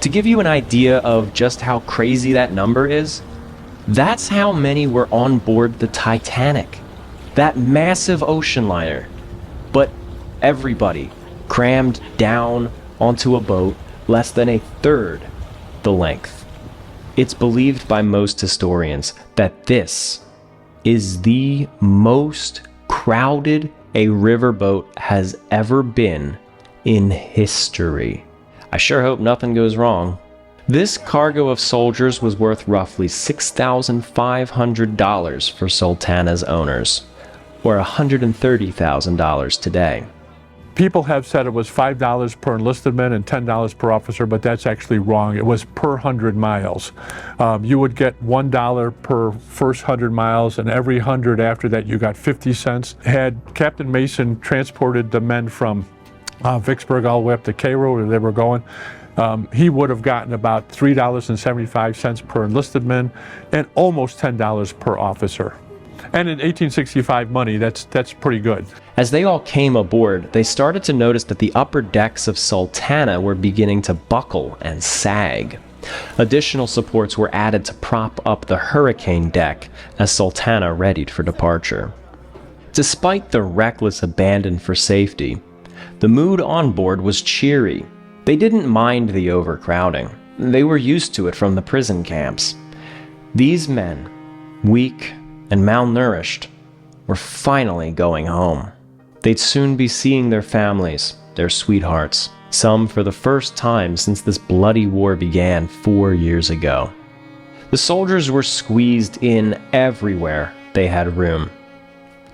To give you an idea of just how crazy that number is, that's how many were on board the Titanic, that massive ocean liner. But everybody crammed down onto a boat less than a third the length. It's believed by most historians that this is the most crowded a riverboat has ever been in history. I sure hope nothing goes wrong. This cargo of soldiers was worth roughly $6,500 for Sultana's owners, or $130,000 today. People have said it was $5 per enlisted man and $10 per officer, but that's actually wrong. It was per 100 miles. You would get $1 per first 100 miles, and every 100 after that you got 50 cents. Had Captain Mason transported the men from Vicksburg all the way up to Cairo, where they were going, he would have gotten about $3.75 per enlisted man and almost $10 per officer. And in 1865 money, that's pretty good. As they all came aboard, they started to notice that the upper decks of Sultana were beginning to buckle and sag. Additional supports were added to prop up the hurricane deck as Sultana readied for departure. Despite the reckless abandon for safety, the mood on board was cheery. They didn't mind the overcrowding. They were used to it from the prison camps. These men, weak and malnourished, were finally going home. They'd soon be seeing their families, their sweethearts, some for the first time since this bloody war began 4 years ago. The soldiers were squeezed in everywhere they had room.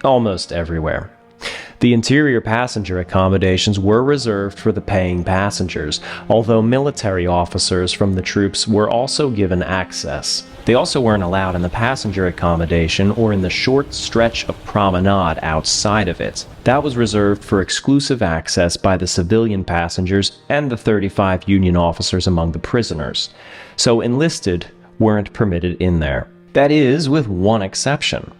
Almost everywhere. The interior passenger accommodations were reserved for the paying passengers, although military officers from the troops were also given access. They also weren't allowed in the passenger accommodation or in the short stretch of promenade outside of it. That was reserved for exclusive access by the civilian passengers and the 35 Union officers among the prisoners. So enlisted weren't permitted in there. That is, with one exception.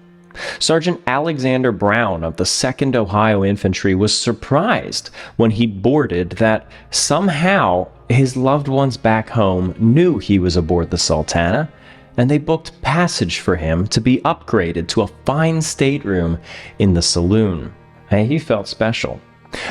Sergeant Alexander Brown of the 2nd Ohio Infantry was surprised when he boarded that somehow his loved ones back home knew he was aboard the Sultana, and they booked passage for him to be upgraded to a fine stateroom in the saloon. Hey, he felt special.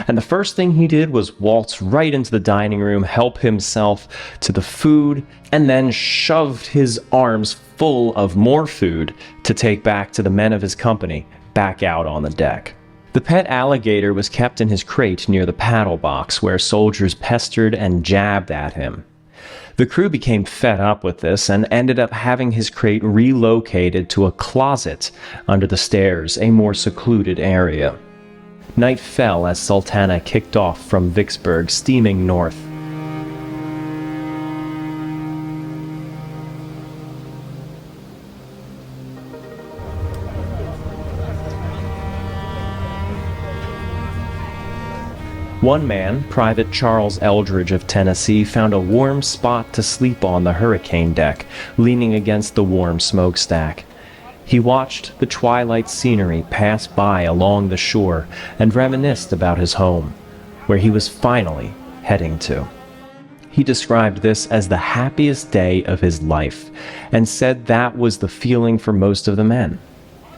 And the first thing he did was waltz right into the dining room, help himself to the food, and then shoved his arms full of more food to take back to the men of his company back out on the deck. The pet alligator was kept in his crate near the paddle box, where soldiers pestered and jabbed at him. The crew became fed up with this and ended up having his crate relocated to a closet under the stairs, a more secluded area. Night fell as Sultana kicked off from Vicksburg, steaming north. One man, Private Charles Eldridge of Tennessee, found a warm spot to sleep on the hurricane deck, leaning against the warm smokestack. He watched the twilight scenery pass by along the shore and reminisced about his home, where he was finally heading to. He described this as the happiest day of his life, and said that was the feeling for most of the men.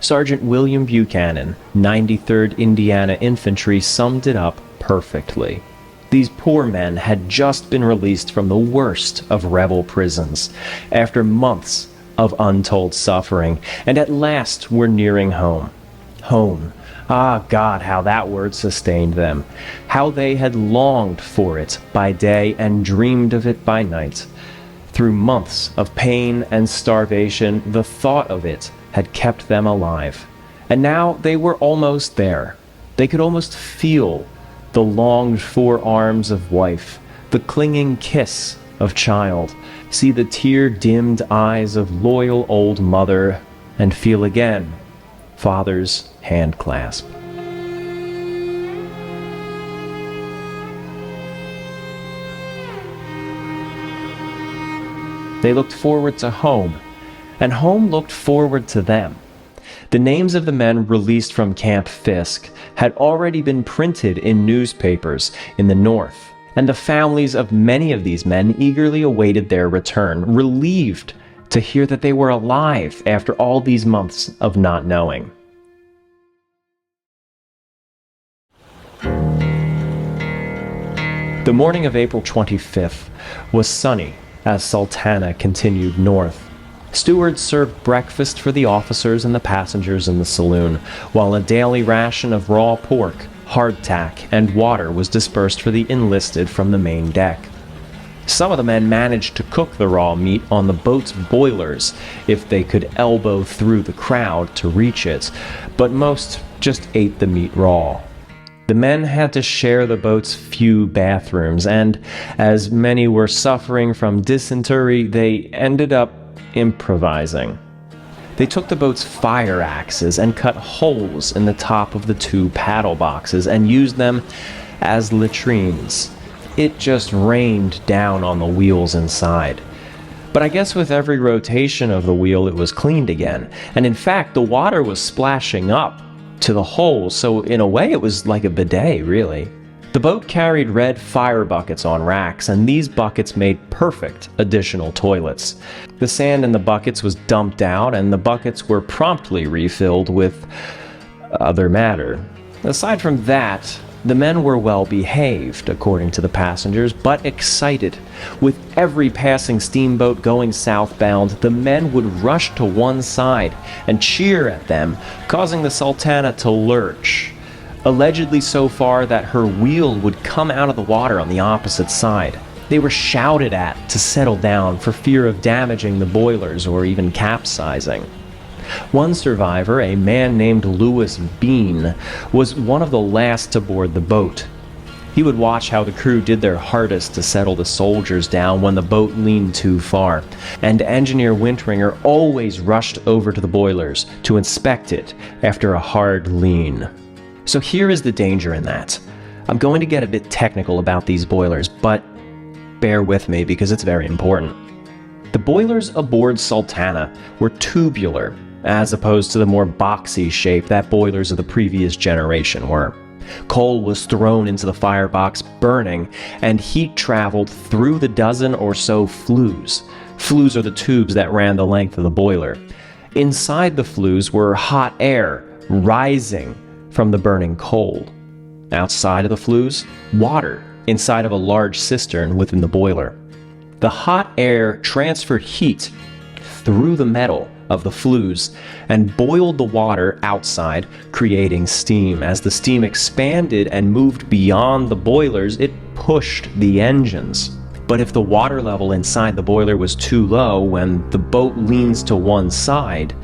Sergeant William Buchanan, 93rd Indiana Infantry, summed it up perfectly. These poor men had just been released from the worst of rebel prisons after months of untold suffering, and at last were nearing home. Home. Ah, God, how that word sustained them. How they had longed for it by day and dreamed of it by night. Through months of pain and starvation, the thought of it had kept them alive. And now they were almost there. They could almost feel the longed-for arms of wife, the clinging kiss of child, see the tear-dimmed eyes of loyal old mother, and feel again father's hand clasp. They looked forward to home, and home looked forward to them. The names of the men released from Camp Fisk had already been printed in newspapers in the North, and the families of many of these men eagerly awaited their return, relieved to hear that they were alive after all these months of not knowing. The morning of April 25th was sunny as Sultana continued north. Stewards served breakfast for the officers and the passengers in the saloon, while a daily ration of raw pork, hardtack, and water was dispersed for the enlisted from the main deck. Some of the men managed to cook the raw meat on the boat's boilers if they could elbow through the crowd to reach it, but most just ate the meat raw. The men had to share the boat's few bathrooms, and as many were suffering from dysentery, they ended up improvising. They took the boat's fire axes and cut holes in the top of the two paddle boxes and used them as latrines. It just rained down on the wheels inside. But I guess with every rotation of the wheel it was cleaned again, and in fact the water was splashing up to the holes, so in a way it was like a bidet, really. The boat carried red fire buckets on racks, and these buckets made perfect additional toilets. The sand in the buckets was dumped out, and the buckets were promptly refilled with other matter. Aside from that, the men were well behaved, according to the passengers, but excited. With every passing steamboat going southbound, the men would rush to one side and cheer at them, causing the Sultana to lurch, allegedly so far that her wheel would come out of the water on the opposite side. They were shouted at to settle down for fear of damaging the boilers or even capsizing. One survivor, a man named Louis Bean, was one of the last to board the boat. He would watch how the crew did their hardest to settle the soldiers down when the boat leaned too far, and Engineer Wintringer always rushed over to the boilers to inspect it after a hard lean. So here is the danger in that. I'm going to get a bit technical about these boilers, but bear with me because it's very important. The boilers aboard Sultana were tubular, as opposed to the more boxy shape that boilers of the previous generation were. Coal was thrown into the firebox, burning, and heat traveled through the dozen or so flues. Flues are the tubes that ran the length of the boiler. Inside the flues were hot air rising from the burning coal. Outside of the flues, water inside of a large cistern within the boiler. The hot air transferred heat through the metal of the flues and boiled the water outside, creating steam. As the steam expanded and moved beyond the boilers, it pushed the engines. But if the water level inside the boiler was too low when the boat leans to one side,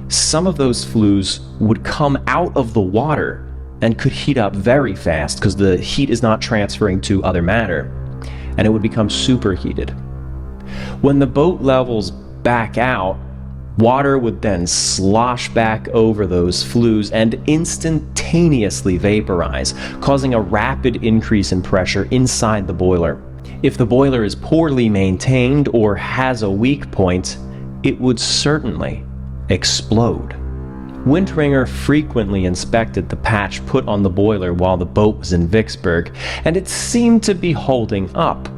some of those flues would come out of the water and could heat up very fast because the heat is not transferring to other matter, and it would become superheated. When the boat levels back out, water would then slosh back over those flues and instantaneously vaporize, causing a rapid increase in pressure inside the boiler. If the boiler is poorly maintained or has a weak point, it would certainly explode. Wintringer frequently inspected the patch put on the boiler while the boat was in Vicksburg, and it seemed to be holding up.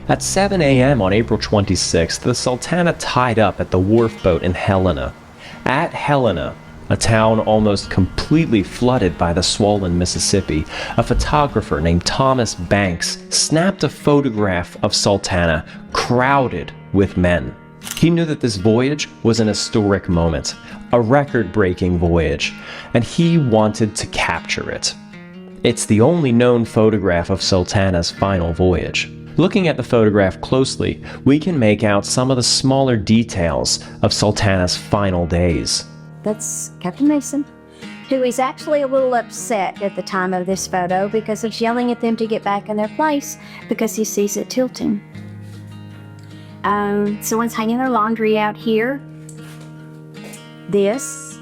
At 7 a.m. on April 26th, the Sultana tied up at the wharf boat in Helena. At Helena, a town almost completely flooded by the swollen Mississippi, a photographer named Thomas Banks snapped a photograph of Sultana crowded with men. He knew that this voyage was an historic moment, a record-breaking voyage, and he wanted to capture it. It's the only known photograph of Sultana's final voyage. Looking at the photograph closely, we can make out some of the smaller details of Sultana's final days. That's Captain Mason, who is actually a little upset at the time of this photo because he's yelling at them to get back in their place because he sees it tilting. Someone's hanging their laundry out here. This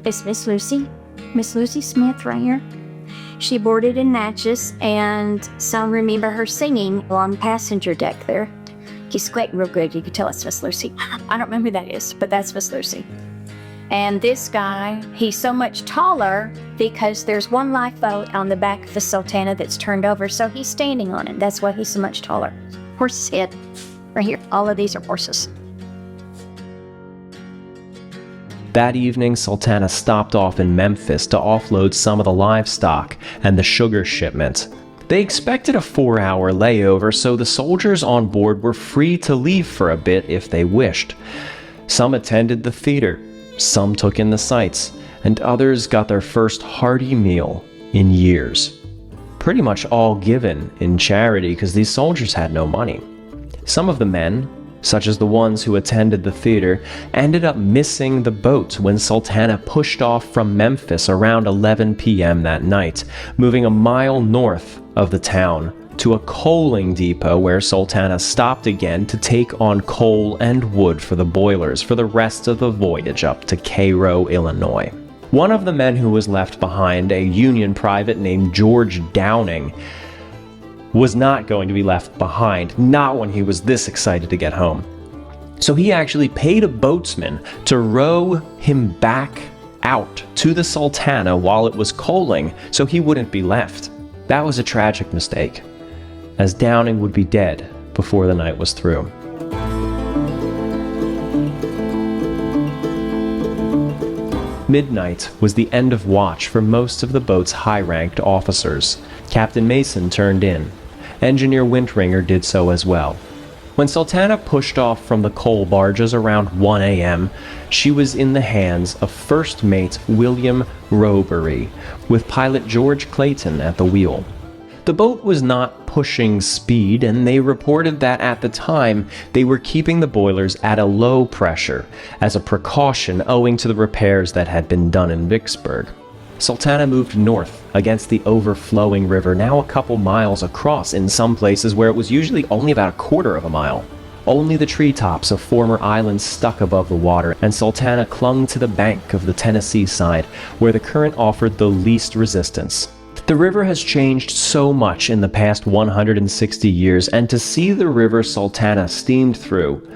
is Miss Lucy Smith right here. She boarded in Natchez, and some remember her singing on the passenger deck there. She's squeaking real good. You can tell it's Miss Lucy. I don't remember who that is, but that's Miss Lucy. And this guy, he's so much taller because there's one lifeboat on the back of the Sultana that's turned over, so he's standing on it. That's why he's so much taller. Horse's head, right here. All of these are horses. That evening, Sultana stopped off in Memphis to offload some of the livestock and the sugar shipment. They expected a 4-hour layover, so the soldiers on board were free to leave for a bit if they wished. Some attended the theater, some took in the sights, and others got their first hearty meal in years. Pretty much all given in charity because these soldiers had no money. Some of the men, such as the ones who attended the theater, ended up missing the boat when Sultana pushed off from Memphis around 11 p.m. that night, moving a mile north of the town to a coaling depot where Sultana stopped again to take on coal and wood for the boilers for the rest of the voyage up to Cairo, Illinois. One of the men who was left behind, a Union private named George Downing, was not going to be left behind, not when he was this excited to get home. So he actually paid a boatsman to row him back out to the Sultana while it was coaling so he wouldn't be left. That was a tragic mistake, as Downing would be dead before the night was through. Midnight was the end of watch for most of the boat's high-ranked officers. Captain Mason turned in. Engineer Wintringer did so as well. When Sultana pushed off from the coal barges around 1 a.m., she was in the hands of First Mate William Robery, with pilot George Clayton at the wheel. The boat was not pushing speed, and they reported that at the time they were keeping the boilers at a low pressure as a precaution owing to the repairs that had been done in Vicksburg. Sultana moved north against the overflowing river, now a couple miles across in some places where it was usually only about a quarter of a mile. Only the treetops of former islands stuck above the water, and Sultana clung to the bank of the Tennessee side, where the current offered the least resistance. The river has changed so much in the past 160 years, and to see the river Sultana steamed through,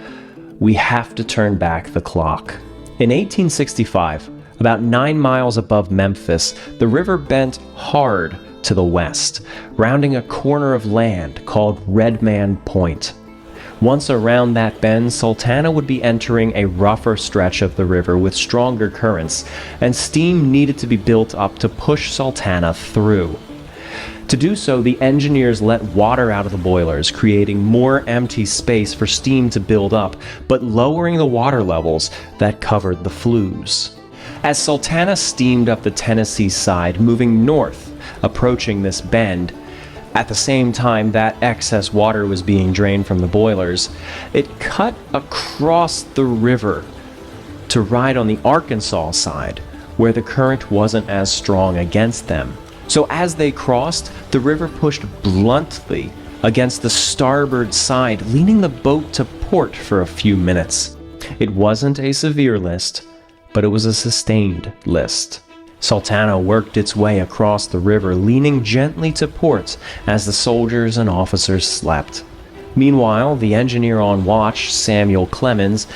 we have to turn back the clock. In 1865, about 9 miles above Memphis, the river bent hard to the west, rounding a corner of land called Red Man Point. Once around that bend, Sultana would be entering a rougher stretch of the river with stronger currents, and steam needed to be built up to push Sultana through. To do so, the engineers let water out of the boilers, creating more empty space for steam to build up, but lowering the water levels that covered the flues. As Sultana steamed up the Tennessee side, moving north, approaching this bend, at the same time that excess water was being drained from the boilers, it cut across the river to ride on the Arkansas side, where the current wasn't as strong against them. So as they crossed, the river pushed bluntly against the starboard side, leaning the boat to port for a few minutes. It wasn't a severe list, but it was a sustained list. Sultana worked its way across the river, leaning gently to port as the soldiers and officers slept. Meanwhile, the engineer on watch, Samuel Clemens,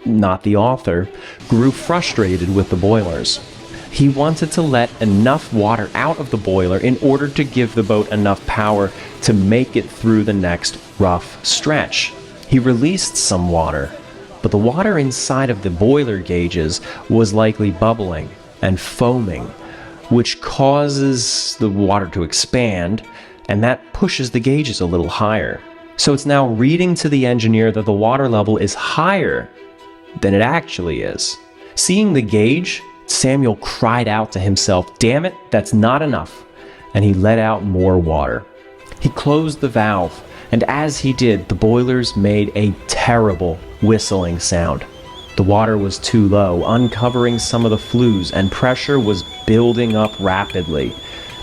not the author, grew frustrated with the boilers. He wanted to let enough water out of the boiler in order to give the boat enough power to make it through the next rough stretch. He released some water, but the water inside of the boiler gauges was likely bubbling and foaming, which causes the water to expand, and that pushes the gauges a little higher. So it's now reading to the engineer that the water level is higher than it actually is. Seeing the gauge, Samuel cried out to himself, "Damn it, that's not enough," and he let out more water. He closed the valve, and as he did, the boilers made a terrible whistling sound. The water was too low, uncovering some of the flues, and pressure was building up rapidly.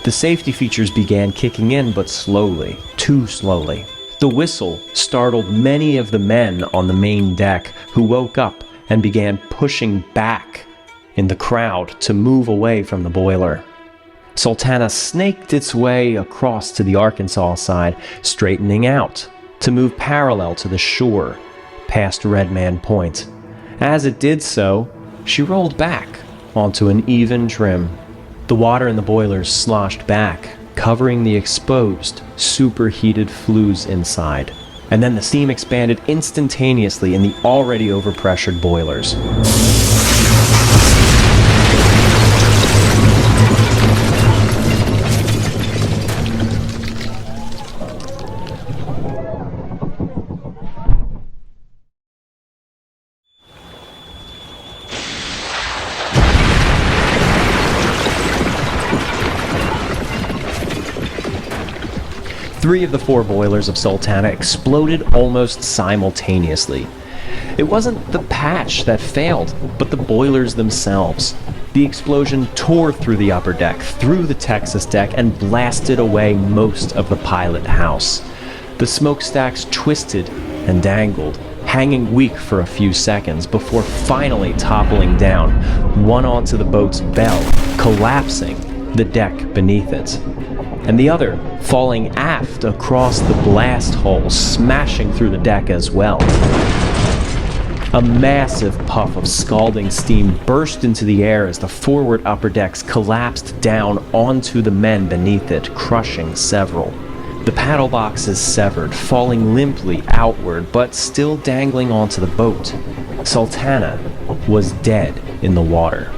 The safety features began kicking in, but slowly, too slowly. The whistle startled many of the men on the main deck, who woke up and began pushing back in the crowd to move away from the boiler. Sultana snaked its way across to the Arkansas side, straightening out to move parallel to the shore, past Red Man Point. As it did so, she rolled back onto an even trim. The water in the boilers sloshed back, covering the exposed, superheated flues inside. And then the steam expanded instantaneously in the already overpressured boilers. Three of the four boilers of Sultana exploded almost simultaneously. It wasn't the patch that failed, but the boilers themselves. The explosion tore through the upper deck, through the Texas deck, and blasted away most of the pilot house. The smokestacks twisted and dangled, hanging weak for a few seconds before finally toppling down, one onto the boat's bell, collapsing the deck beneath it, and the other falling aft across the blast hole, smashing through the deck as well. A massive puff of scalding steam burst into the air as the forward upper decks collapsed down onto the men beneath it, crushing several. The paddle boxes severed, falling limply outward, but still dangling onto the boat. Sultana was dead in the water.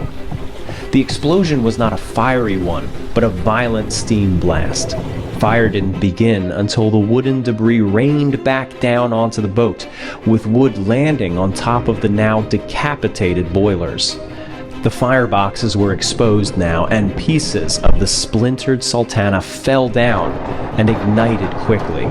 The explosion was not a fiery one, but a violent steam blast. Fire didn't begin until the wooden debris rained back down onto the boat, with wood landing on top of the now decapitated boilers. The fireboxes were exposed now, and pieces of the splintered Sultana fell down and ignited quickly.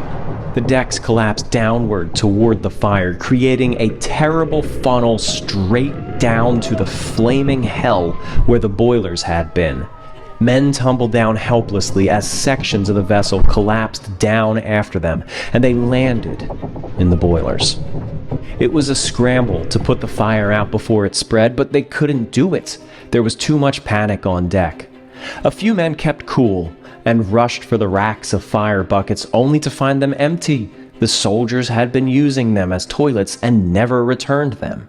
The decks collapsed downward toward the fire, creating a terrible funnel straight down to the flaming hell where the boilers had been. Men tumbled down helplessly as sections of the vessel collapsed down after them, and they landed in the boilers. It was a scramble to put the fire out before it spread, but they couldn't do it. There was too much panic on deck. A few men kept cool and rushed for the racks of fire buckets, only to find them empty. The soldiers had been using them as toilets and never returned them.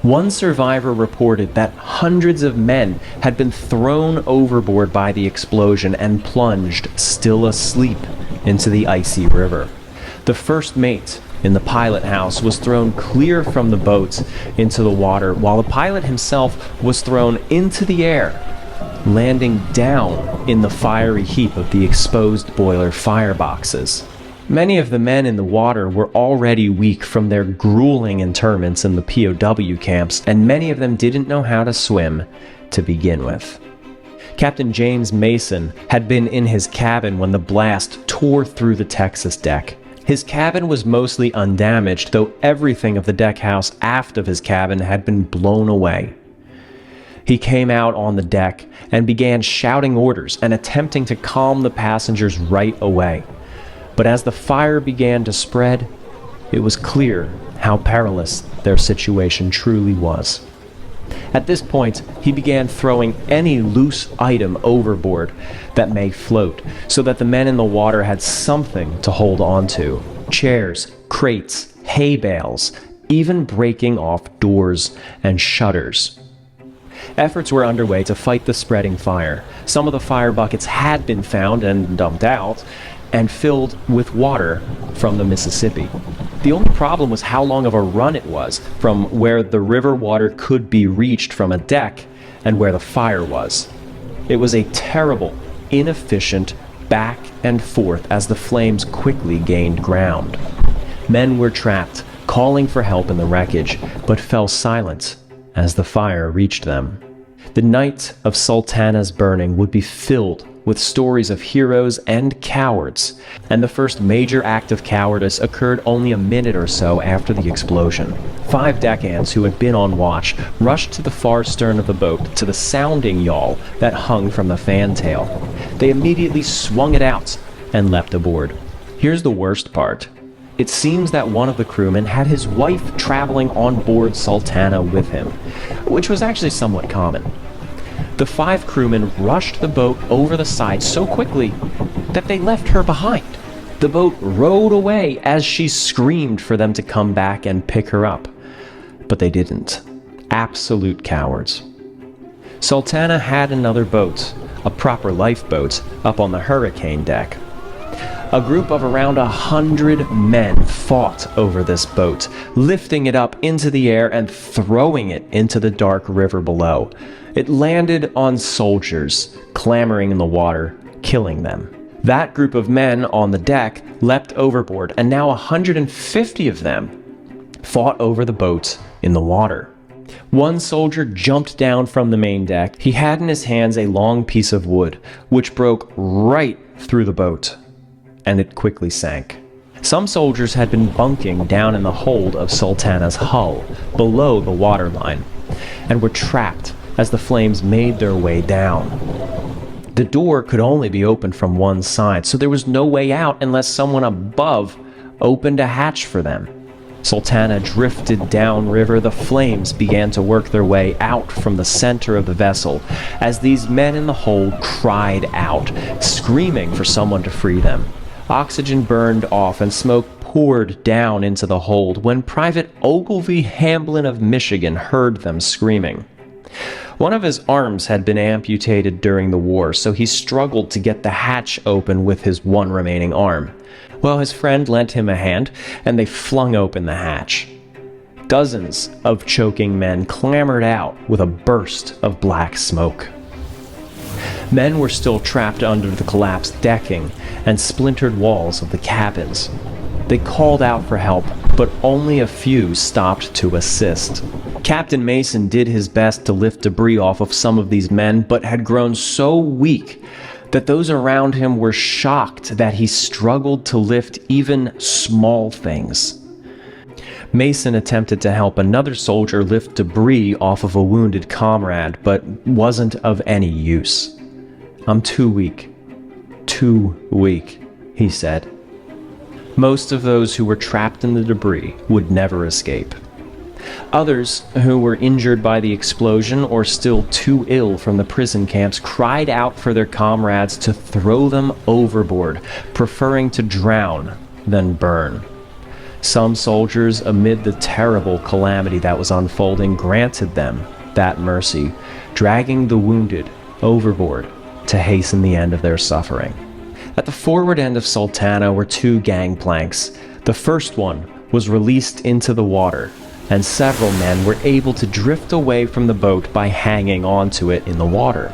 One survivor reported that hundreds of men had been thrown overboard by the explosion and plunged, still asleep, into the icy river. The first mate in the pilot house was thrown clear from the boat into the water, while the pilot himself was thrown into the air, landing down in the fiery heap of the exposed boiler fireboxes. Many of the men in the water were already weak from their grueling interments in the POW camps, and many of them didn't know how to swim to begin with. Captain James Mason had been in his cabin when the blast tore through the Texas deck. His cabin was mostly undamaged, though everything of the deck house aft of his cabin had been blown away. He came out on the deck and began shouting orders and attempting to calm the passengers right away. But as the fire began to spread, it was clear how perilous their situation truly was. At this point, he began throwing any loose item overboard that may float, so that the men in the water had something to hold onto. Chairs, crates, hay bales, even breaking off doors and shutters. Efforts were underway to fight the spreading fire. Some of the fire buckets had been found and dumped out, and filled with water from the Mississippi. The only problem was how long of a run it was from where the river water could be reached from a deck and where the fire was. It was a terrible, inefficient back and forth as the flames quickly gained ground. Men were trapped, calling for help in the wreckage, but fell silent as the fire reached them. The night of Sultana's burning would be filled with stories of heroes and cowards, and the first major act of cowardice occurred only a minute or so after the explosion. 5 deckhands who had been on watch rushed to the far stern of the boat to the sounding yawl that hung from the fantail. They immediately swung it out and leapt aboard. Here's the worst part. It seems that one of the crewmen had his wife traveling on board Sultana with him, which was actually somewhat common. The 5 crewmen rushed the boat over the side so quickly that they left her behind. The boat rowed away as she screamed for them to come back and pick her up. But they didn't. Absolute cowards. Sultana had another boat, a proper lifeboat, up on the hurricane deck. A group of around 100 men fought over this boat, lifting it up into the air and throwing it into the dark river below. It landed on soldiers, clamoring in the water, killing them. That group of men on the deck leapt overboard, and now 150 of them fought over the boat in the water. One soldier jumped down from the main deck. He had in his hands a long piece of wood, which broke right through the boat, and it quickly sank. Some soldiers had been bunking down in the hold of Sultana's hull, below the waterline, and were trapped as the flames made their way down. The door could only be opened from one side, so there was no way out unless someone above opened a hatch for them. Sultana drifted downriver. The flames began to work their way out from the center of the vessel as these men in the hold cried out, screaming for someone to free them. Oxygen burned off and smoke poured down into the hold when Private Ogilvy Hamblin of Michigan heard them screaming. One of his arms had been amputated during the war, so he struggled to get the hatch open with his one remaining arm. Well, his friend lent him a hand, and they flung open the hatch. Dozens of choking men clamored out with a burst of black smoke. Men were still trapped under the collapsed decking and splintered walls of the cabins. They called out for help, but only a few stopped to assist. Captain Mason did his best to lift debris off of some of these men, but had grown so weak that those around him were shocked that he struggled to lift even small things. Mason attempted to help another soldier lift debris off of a wounded comrade, but wasn't of any use. "I'm too weak, he said. Most of those who were trapped in the debris would never escape. Others, who were injured by the explosion or still too ill from the prison camps, cried out for their comrades to throw them overboard, preferring to drown than burn. Some soldiers, amid the terrible calamity that was unfolding, granted them that mercy, dragging the wounded overboard to hasten the end of their suffering. At the forward end of Sultana were 2 gangplanks. The first one was released into the water, and several men were able to drift away from the boat by hanging onto it in the water.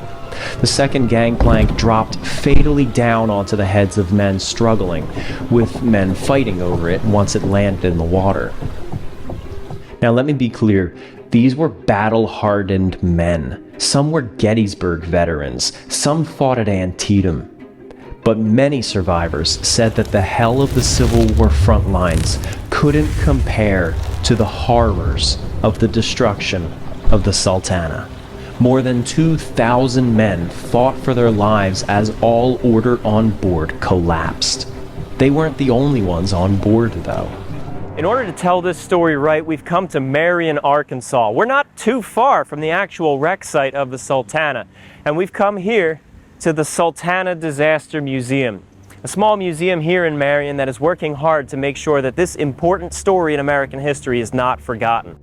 The second gangplank dropped fatally down onto the heads of men struggling, with men fighting over it once it landed in the water. Now let me be clear, these were battle-hardened men. Some were Gettysburg veterans, some fought at Antietam. But many survivors said that the hell of the Civil War front lines couldn't compare to the horrors of the destruction of the Sultana. More than 2,000 men fought for their lives as all order on board collapsed. They weren't the only ones on board, though. In order to tell this story right, we've come to Marion, Arkansas. We're not too far from the actual wreck site of the Sultana, and we've come here to the Sultana Disaster Museum, a small museum here in Marion that is working hard to make sure that this important story in American history is not forgotten.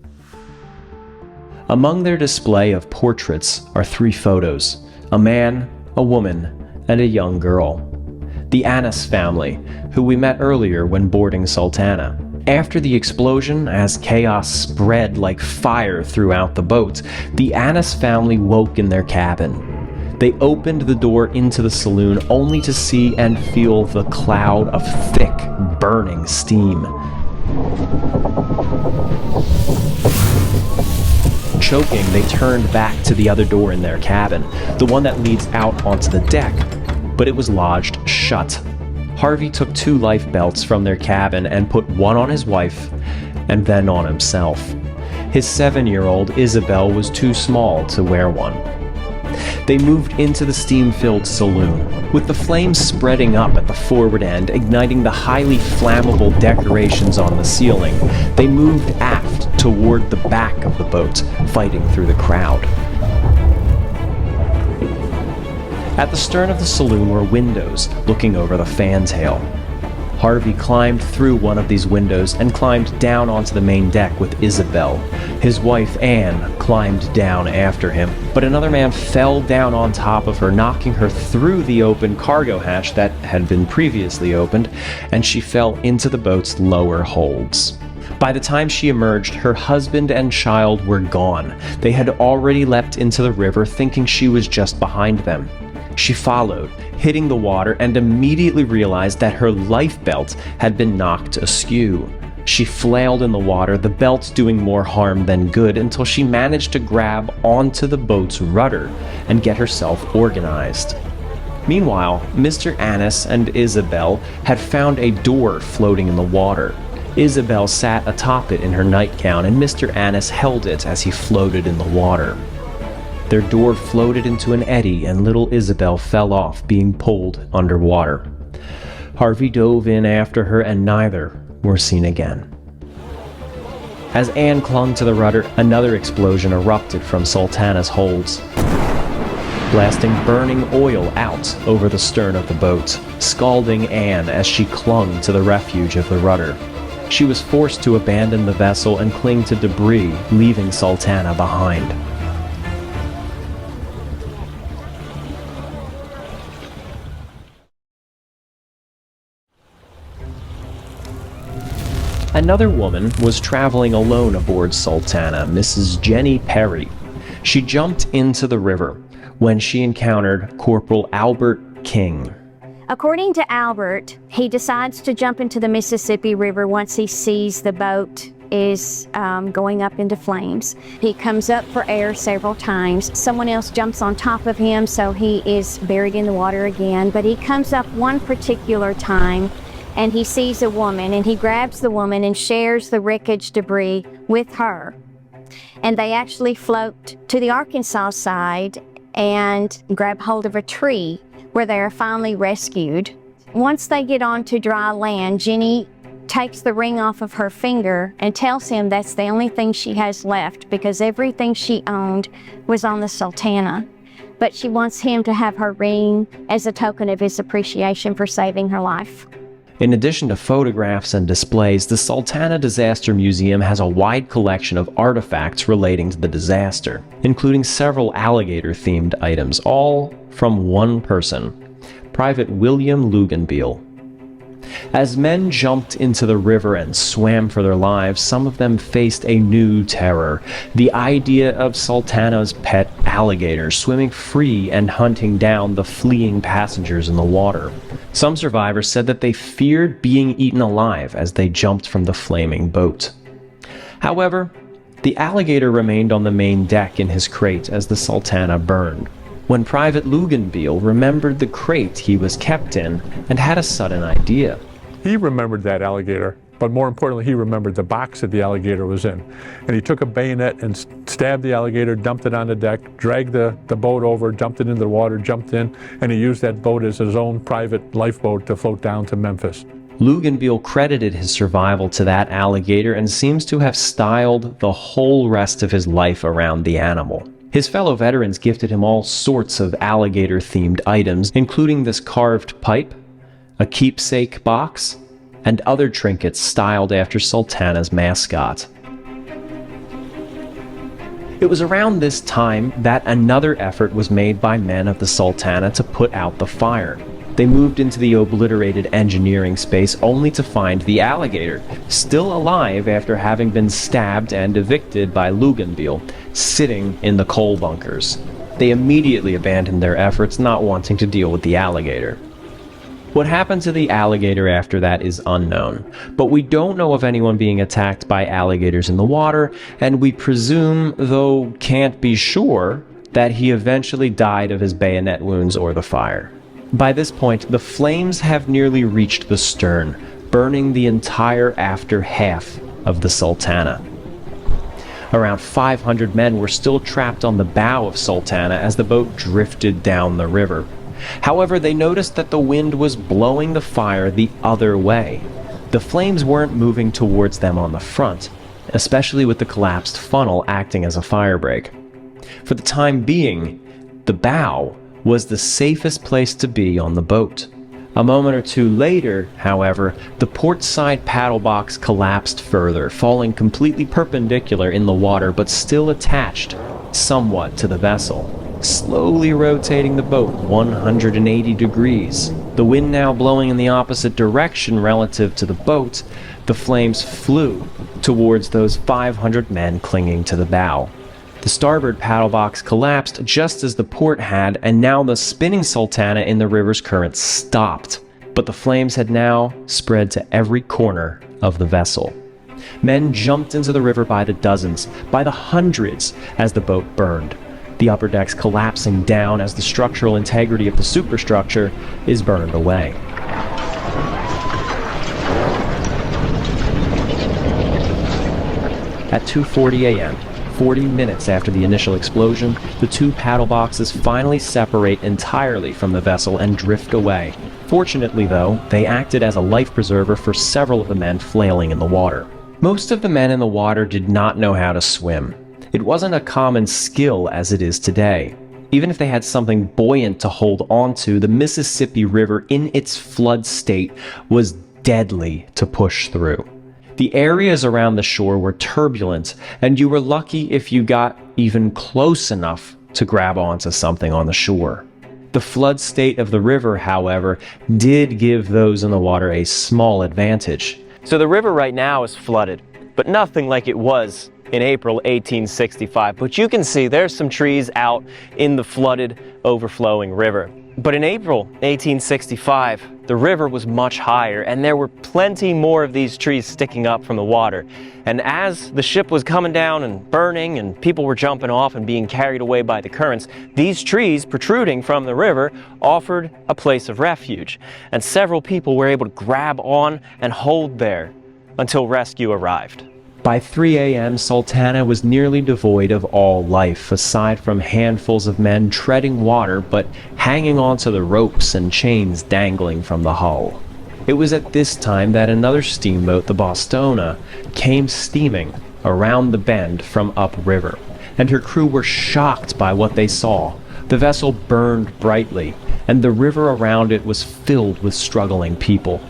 Among their display of portraits are 3 photos, a man, a woman, and a young girl. the Annis family, who we met earlier when boarding Sultana. After the explosion, as chaos spread like fire throughout the boat, the Annis family woke in their cabin. They opened the door into the saloon only to see and feel the cloud of thick, burning steam. Choking, they turned back to the other door in their cabin, the one that leads out onto the deck, but it was lodged shut. Harvey took 2 life belts from their cabin and put one on his wife and then on himself. His 7-year-old Isabel was too small to wear one. They moved into the steam-filled saloon, with the flames spreading up at the forward end, igniting the highly flammable decorations on the ceiling. They moved aft toward the back of the boat, fighting through the crowd. At the stern of the saloon were windows looking over the fantail. Harvey climbed through one of these windows and climbed down onto the main deck with Isabel. His wife, Anne, climbed down after him, but another man fell down on top of her, knocking her through the open cargo hatch that had been previously opened, and she fell into the boat's lower holds. By the time she emerged, her husband and child were gone. They had already leapt into the river, thinking she was just behind them. She followed, hitting the water, and immediately realized that her life belt had been knocked askew. She flailed in the water, the belt doing more harm than good, until she managed to grab onto the boat's rudder and get herself organized. Meanwhile, Mr. Annis and Isabel had found a door floating in the water. Isabel sat atop it in her nightgown, and Mr. Annis held it as he floated in the water. Their door floated into an eddy, and little Isabel fell off, being pulled underwater. Harvey dove in after her, and neither were seen again. As Anne clung to the rudder, another explosion erupted from Sultana's holds, blasting burning oil out over the stern of the boat, scalding Anne as she clung to the refuge of the rudder. She was forced to abandon the vessel and cling to debris, leaving Sultana behind. Another woman was traveling alone aboard Sultana, Mrs. Jenny Perry. She jumped into the river when she encountered Corporal Albert King. According to Albert, he decides to jump into the Mississippi River once he sees the boat is going up into flames. He comes up for air several times. Someone else jumps on top of him, so he is buried in the water again. But he comes up one particular time and he sees a woman, and he grabs the woman and shares the wreckage debris with her. And they actually float to the Arkansas side and grab hold of a tree where they are finally rescued. Once they get onto dry land, Jenny takes the ring off of her finger and tells him that's the only thing she has left, because everything she owned was on the Sultana. But she wants him to have her ring as a token of his appreciation for saving her life. In addition to photographs and displays, the Sultana Disaster Museum has a wide collection of artifacts relating to the disaster, including several alligator-themed items, all from one person, Private William Luganbeal. As men jumped into the river and swam for their lives, some of them faced a new terror: the idea of Sultana's pet alligator swimming free and hunting down the fleeing passengers in the water. Some survivors said that they feared being eaten alive as they jumped from the flaming boat. However, the alligator remained on the main deck in his crate as the Sultana burned, when Private Luganbeal remembered the crate he was kept in and had a sudden idea. He remembered that alligator, but more importantly, he remembered the box that the alligator was in. And he took a bayonet and stabbed the alligator, dumped it on the deck, dragged the boat over, dumped it into the water, jumped in, and he used that boat as his own private lifeboat to float down to Memphis. Luganbeal credited his survival to that alligator and seems to have styled the whole rest of his life around the animal. His fellow veterans gifted him all sorts of alligator-themed items, including this carved pipe, a keepsake box, and other trinkets styled after Sultana's mascot. It was around this time that another effort was made by men of the Sultana to put out the fire. They moved into the obliterated engineering space only to find the alligator, still alive after having been stabbed and evicted by Luganville, sitting in the coal bunkers. They immediately abandoned their efforts, not wanting to deal with the alligator. What happened to the alligator after that is unknown, but we don't know of anyone being attacked by alligators in the water, and we presume, though can't be sure, that he eventually died of his bayonet wounds or the fire. By this point, the flames have nearly reached the stern, burning the entire after half of the Sultana. Around 500 men were still trapped on the bow of Sultana as the boat drifted down the river. However, they noticed that the wind was blowing the fire the other way. The flames weren't moving towards them on the front, especially with the collapsed funnel acting as a firebreak. For the time being, the bow was the safest place to be on the boat. A moment or two later, however, the port side paddle box collapsed further, falling completely perpendicular in the water but still attached somewhat to the vessel, slowly rotating the boat 180 degrees. The wind now blowing in the opposite direction relative to the boat, the flames flew towards those 500 men clinging to the bow. The starboard paddle box collapsed just as the port had, and now the spinning Sultana in the river's current stopped. But the flames had now spread to every corner of the vessel. Men jumped into the river by the dozens, by the hundreds, as the boat burned. The upper decks collapsing down as the structural integrity of the superstructure is burned away. At 2:40 a.m., 40 minutes after the initial explosion, the two paddle boxes finally separate entirely from the vessel and drift away. Fortunately, though, they acted as a life preserver for several of the men flailing in the water. Most of the men in the water did not know how to swim. It wasn't a common skill as it is today. Even if they had something buoyant to hold onto, the Mississippi River in its flood state was deadly to push through. The areas around the shore were turbulent, and you were lucky if you got even close enough to grab onto something on the shore. The flood state of the river, however, did give those in the water a small advantage. So the river right now is flooded, but nothing like it was in April 1865. But you can see there's some trees out in the flooded, overflowing river. But in April 1865, the river was much higher, and there were plenty more of these trees sticking up from the water. And as the ship was coming down and burning, and people were jumping off and being carried away by the currents, these trees protruding from the river offered a place of refuge. And several people were able to grab on and hold there until rescue arrived. By 3 a.m., Sultana was nearly devoid of all life, aside from handfuls of men treading water but hanging onto the ropes and chains dangling from the hull. It was at this time that another steamboat, the Bostona, came steaming around the bend from upriver, and her crew were shocked by what they saw. The vessel burned brightly, and the river around it was filled with struggling people.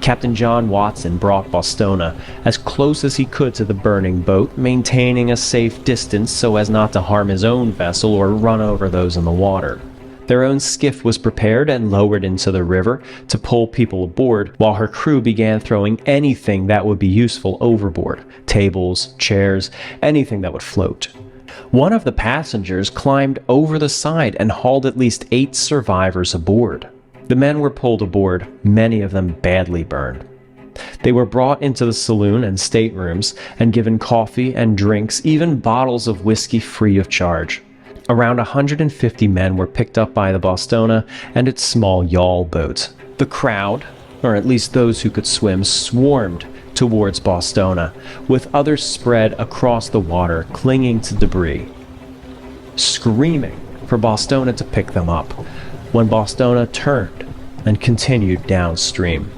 Captain John Watson brought Bostona as close as he could to the burning boat, maintaining a safe distance so as not to harm his own vessel or run over those in the water. Their own skiff was prepared and lowered into the river to pull people aboard, while her crew began throwing anything that would be useful overboard: tables, chairs, anything that would float. One of the passengers climbed over the side and hauled at least 8 survivors aboard. The men were pulled aboard, many of them badly burned. They were brought into the saloon and staterooms and given coffee and drinks, even bottles of whiskey free of charge. Around 150 men were picked up by the Bostona and its small yawl boat. The crowd, or at least those who could swim, swarmed towards Bostona, with others spread across the water, clinging to debris, screaming for Bostona to pick them up, when Bostona turned and continued downstream.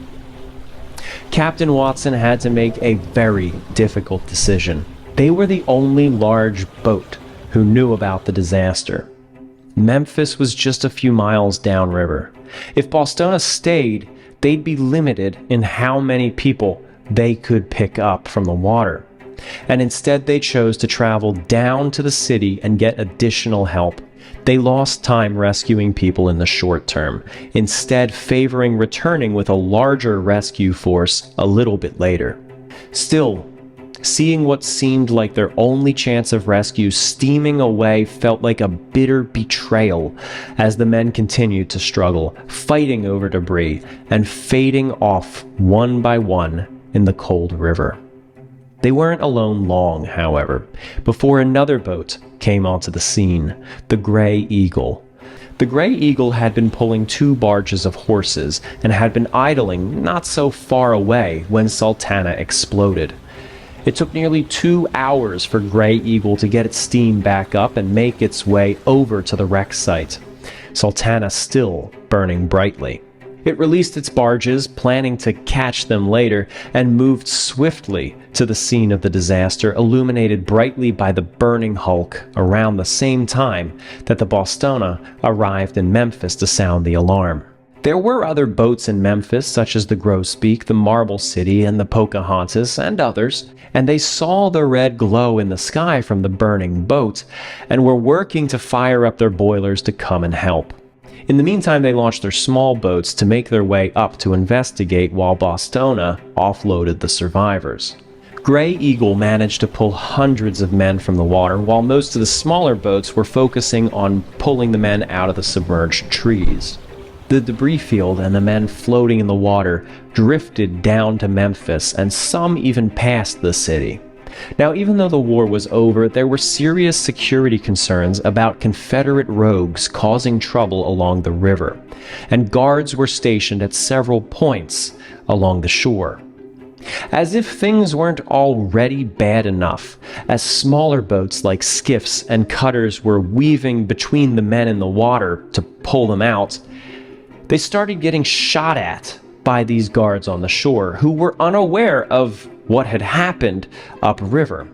Captain Watson had to make a very difficult decision. They were the only large boat who knew about the disaster. Memphis was just a few miles downriver. If Bostona stayed, they'd be limited in how many people they could pick up from the water. and instead they chose to travel down to the city and get additional help. They lost time rescuing people in the short term, instead favoring returning with a larger rescue force a little bit later. Still, seeing what seemed like their only chance of rescue steaming away felt like a bitter betrayal as the men continued to struggle, fighting over debris and fading off one by one in the cold river. They weren't alone long, however, before another boat came onto the scene, the Gray Eagle. The Gray Eagle had been pulling 2 barges of horses and had been idling not so far away when Sultana exploded. It took nearly 2 hours for Gray Eagle to get its steam back up and make its way over to the wreck site, Sultana still burning brightly. It released its barges, planning to catch them later, and moved swiftly to the scene of the disaster, illuminated brightly by the burning hulk around the same time that the Bostona arrived in Memphis to sound the alarm. There were other boats in Memphis, such as the Grosbeak, the Marble City, and the Pocahontas, and others, and they saw the red glow in the sky from the burning boat, and were working to fire up their boilers to come and help. In the meantime, they launched their small boats to make their way up to investigate while Bostona offloaded the survivors. Gray Eagle managed to pull hundreds of men from the water, while most of the smaller boats were focusing on pulling the men out of the submerged trees. The debris field and the men floating in the water drifted down to Memphis, and some even passed the city. Now, even though the war was over, there were serious security concerns about Confederate rogues causing trouble along the river, and guards were stationed at several points along the shore. As if things weren't already bad enough, as smaller boats like skiffs and cutters were weaving between the men in the water to pull them out, they started getting shot at by these guards on the shore, who were unaware of what had happened upriver.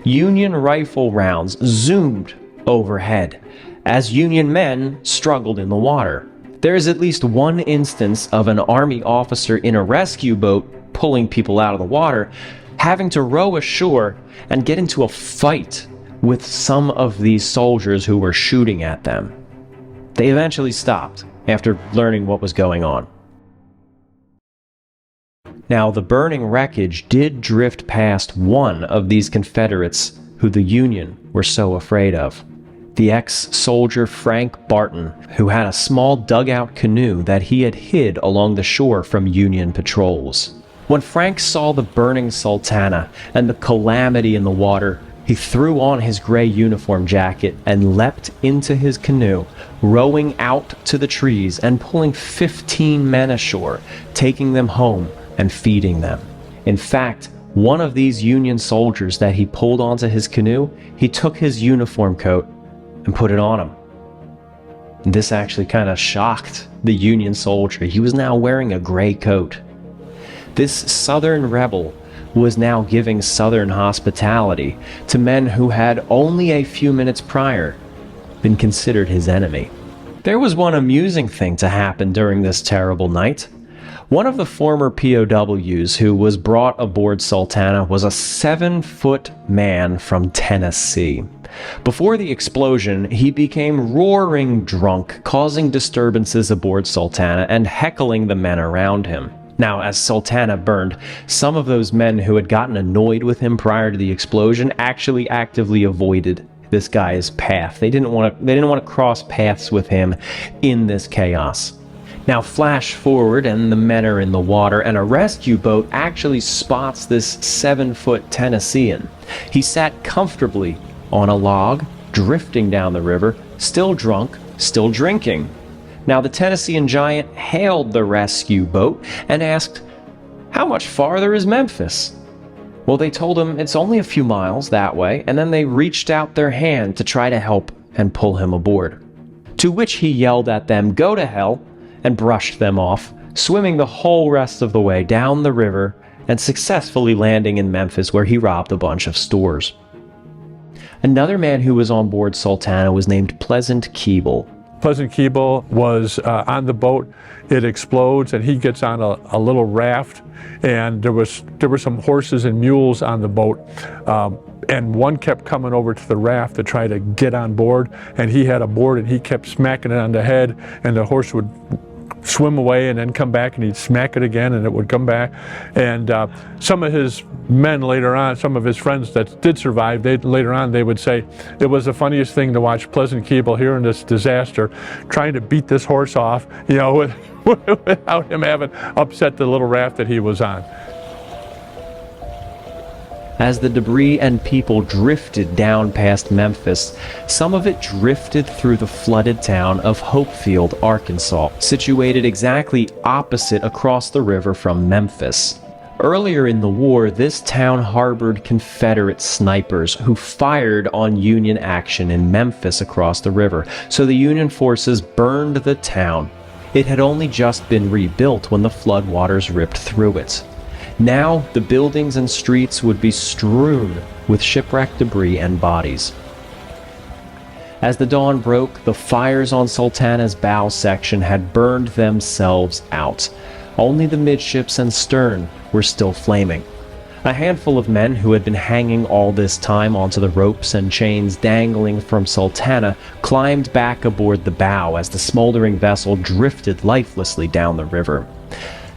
Union rifle rounds zoomed overhead as Union men struggled in the water. There is at least one instance of an Army officer in a rescue boat pulling people out of the water, having to row ashore and get into a fight with some of these soldiers who were shooting at them. They eventually stopped after learning what was going on. Now, the burning wreckage did drift past one of these Confederates who the Union were so afraid of. The ex-soldier Frank Barton, who had a small dugout canoe that he had hid along the shore from Union patrols. When Frank saw the burning Sultana and the calamity in the water, he threw on his gray uniform jacket and leapt into his canoe, rowing out to the trees and pulling 15 men ashore, taking them home and feeding them. In fact, one of these Union soldiers that he pulled onto his canoe, he took his uniform coat and put it on him. This actually kind of shocked the Union soldier. He was now wearing a gray coat. This Southern rebel was now giving Southern hospitality to men who had only a few minutes prior been considered his enemy. There was one amusing thing to happen during this terrible night. One of the former POWs who was brought aboard Sultana was a 7-foot man from Tennessee. Before the explosion, he became roaring drunk, causing disturbances aboard Sultana and heckling the men around him. Now, as Sultana burned, some of those men who had gotten annoyed with him prior to the explosion actually actively avoided this guy's path. They didn't want to cross paths with him in this chaos. Now flash forward and the men are in the water, and a rescue boat actually spots this 7-foot Tennessean. He sat comfortably on a log, drifting down the river, still drunk, still drinking. Now the Tennessean giant hailed the rescue boat and asked, "How much farther is Memphis?" Well, they told him it's only a few miles that way, and then they reached out their hand to try to help and pull him aboard. To which he yelled at them, "Go to hell," and brushed them off, swimming the whole rest of the way down the river and successfully landing in Memphis, where he robbed a bunch of stores. Another man who was on board Sultana was named Pleasant Keeble. Pleasant Keeble was on the boat. It explodes and he gets on a little raft, and there were some horses and mules on the boat, and one kept coming over to the raft to try to get on board, and he had a board and he kept smacking it on the head, and the horse would swim away and then come back and he'd smack it again and it would come back. And some of his men later on, some of his friends that did survive, later on they would say it was the funniest thing to watch Pleasant Keeble here in this disaster trying to beat this horse off, you know, without him having upset the little raft that he was on. As the debris and people drifted down past Memphis, some of it drifted through the flooded town of Hopefield, Arkansas, situated exactly opposite across the river from Memphis. Earlier in the war, this town harbored Confederate snipers who fired on Union action in Memphis across the river, so the Union forces burned the town. It had only just been rebuilt when the floodwaters ripped through it. Now, the buildings and streets would be strewn with shipwreck debris and bodies. As the dawn broke, the fires on Sultana's bow section had burned themselves out. Only the midships and stern were still flaming. A handful of men who had been hanging all this time onto the ropes and chains dangling from Sultana climbed back aboard the bow as the smoldering vessel drifted lifelessly down the river.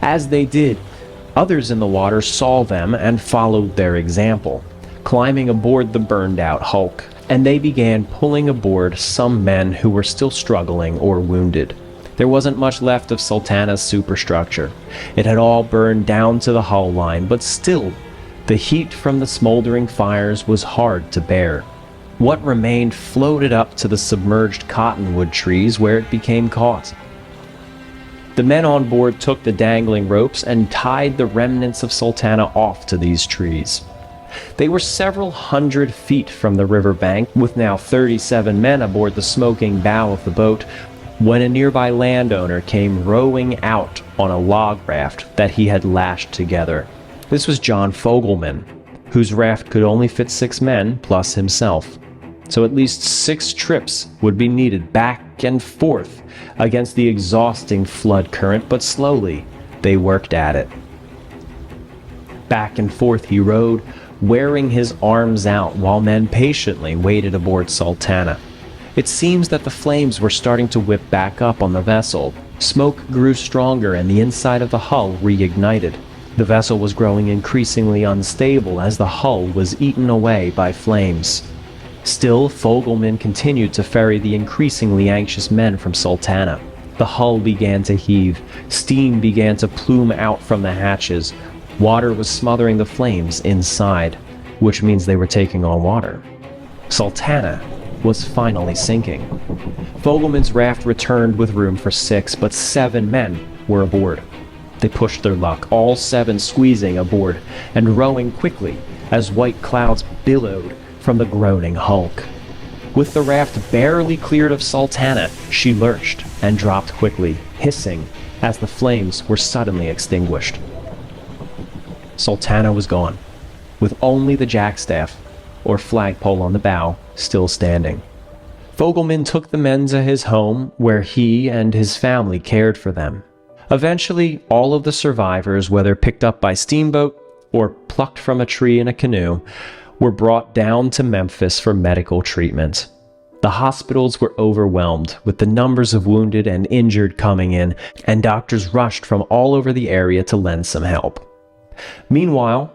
As they did, others in the water saw them and followed their example, climbing aboard the burned-out hulk, and they began pulling aboard some men who were still struggling or wounded. There wasn't much left of Sultana's superstructure. It had all burned down to the hull line, but still, the heat from the smoldering fires was hard to bear. What remained floated up to the submerged cottonwood trees where it became caught. The men on board took the dangling ropes and tied the remnants of Sultana off to these trees. They were several hundred feet from the riverbank, with now 37 men aboard the smoking bow of the boat, when a nearby landowner came rowing out on a log raft that he had lashed together. This was John Fogelman, whose raft could only fit 6 men plus himself. So at least 6 trips would be needed back and forth against the exhausting flood current, but slowly they worked at it. Back and forth he rowed, wearing his arms out while men patiently waited aboard Sultana. It seems that the flames were starting to whip back up on the vessel. Smoke grew stronger and the inside of the hull reignited. The vessel was growing increasingly unstable as the hull was eaten away by flames. Still, Fogelman continued to ferry the increasingly anxious men from Sultana. The hull began to heave. Steam began to plume out from the hatches. Water was smothering the flames inside, which means they were taking on water. Sultana was finally sinking. Fogelman's raft returned with room for 6, but 7 men were aboard. They pushed their luck, all 7 squeezing aboard and rowing quickly as white clouds billowed from the groaning hulk. With the raft barely cleared of Sultana, she lurched and dropped quickly, hissing as the flames were suddenly extinguished. Sultana was gone, with only the jackstaff, or flagpole on the bow, still standing. Fogelman took the men to his home, where he and his family cared for them. Eventually, all of the survivors, whether picked up by steamboat or plucked from a tree in a canoe, were brought down to Memphis for medical treatment. The hospitals were overwhelmed with the numbers of wounded and injured coming in, and doctors rushed from all over the area to lend some help. Meanwhile,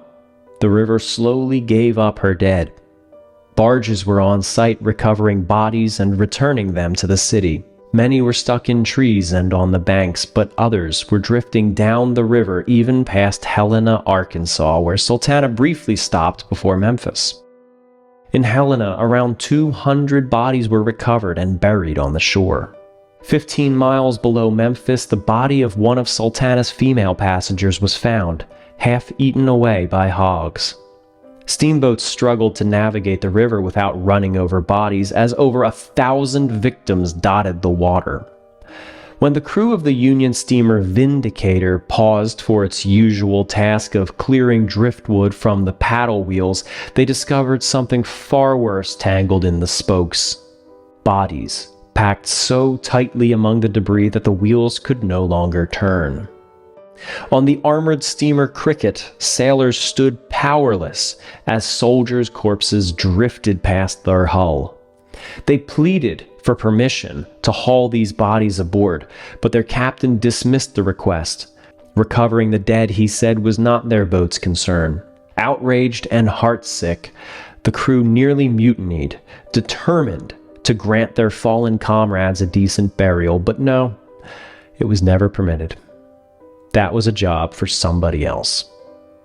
the river slowly gave up her dead. Barges were on site recovering bodies and returning them to the city. Many were stuck in trees and on the banks, but others were drifting down the river even past Helena, Arkansas, where Sultana briefly stopped before Memphis. In Helena, around 200 bodies were recovered and buried on the shore. 15 miles below Memphis, the body of one of Sultana's female passengers was found, half eaten away by hogs. Steamboats struggled to navigate the river without running over bodies, as over 1,000 victims dotted the water. When the crew of the Union steamer Vindicator paused for its usual task of clearing driftwood from the paddle wheels, they discovered something far worse tangled in the spokes. Bodies packed so tightly among the debris that the wheels could no longer turn. On the armored steamer Cricket, sailors stood powerless as soldiers' corpses drifted past their hull. They pleaded for permission to haul these bodies aboard, but their captain dismissed the request. Recovering the dead, he said, was not their boat's concern. Outraged and heartsick, the crew nearly mutinied, determined to grant their fallen comrades a decent burial, but no, it was never permitted. That was a job for somebody else.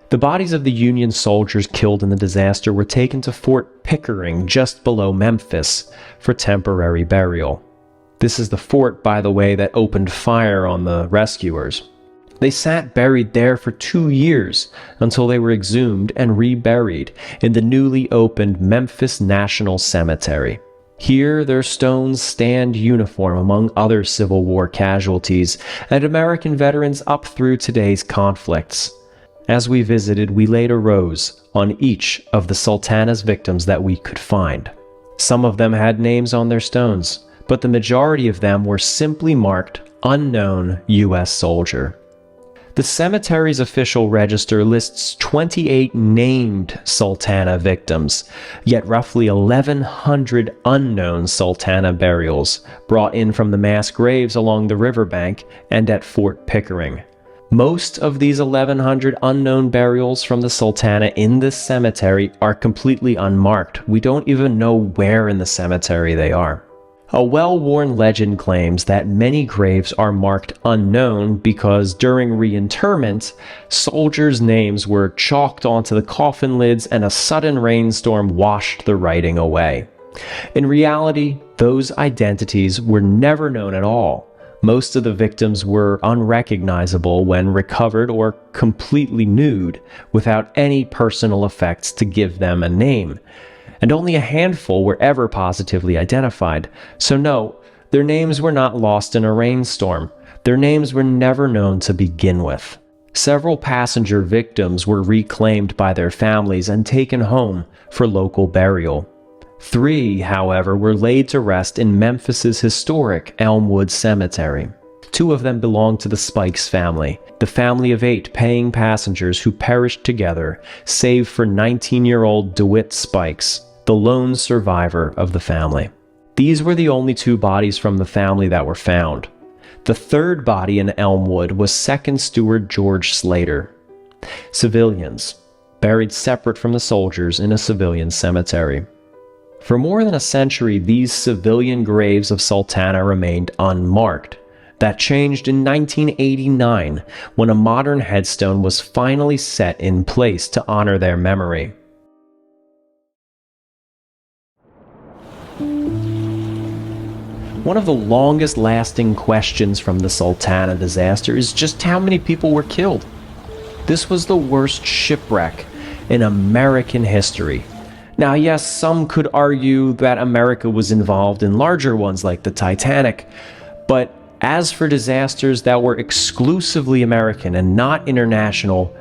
The bodies of the Union soldiers killed in the disaster were taken to Fort Pickering just below Memphis for temporary burial. This is the fort, by the way, that opened fire on the rescuers. They sat buried there for 2 years until they were exhumed and reburied in the newly opened Memphis National Cemetery. Here, their stones stand uniform among other Civil War casualties and American veterans up through today's conflicts. As we visited, we laid a rose on each of the Sultana's victims that we could find. Some of them had names on their stones, but the majority of them were simply marked Unknown U.S. Soldier. The cemetery's official register lists 28 named Sultana victims, yet roughly 1,100 unknown Sultana burials brought in from the mass graves along the riverbank and at Fort Pickering. Most of these 1,100 unknown burials from the Sultana in this cemetery are completely unmarked. We don't even know where in the cemetery they are. A well-worn legend claims that many graves are marked unknown because during reinterment, soldiers' names were chalked onto the coffin lids and a sudden rainstorm washed the writing away. In reality, those identities were never known at all. Most of the victims were unrecognizable when recovered or completely nude without any personal effects to give them a name. And only a handful were ever positively identified. So no, their names were not lost in a rainstorm. Their names were never known to begin with. Several passenger victims were reclaimed by their families and taken home for local burial. 3, however, were laid to rest in Memphis's historic Elmwood Cemetery. 2 of them belonged to the Spikes family, the family of 8 paying passengers who perished together, save for 19-year-old DeWitt Spikes, the lone survivor of the family. These were the only 2 bodies from the family that were found. The 3rd body in Elmwood was 2nd Steward George Slater. Civilians, buried separate from the soldiers in a civilian cemetery. For more than a century, these civilian graves of Sultana remained unmarked. That changed in 1989 when a modern headstone was finally set in place to honor their memory. One of the longest lasting questions from the Sultana disaster is just how many people were killed. This was the worst shipwreck in American history. Now, yes, some could argue that America was involved in larger ones like the Titanic, but as for disasters that were exclusively American and not international,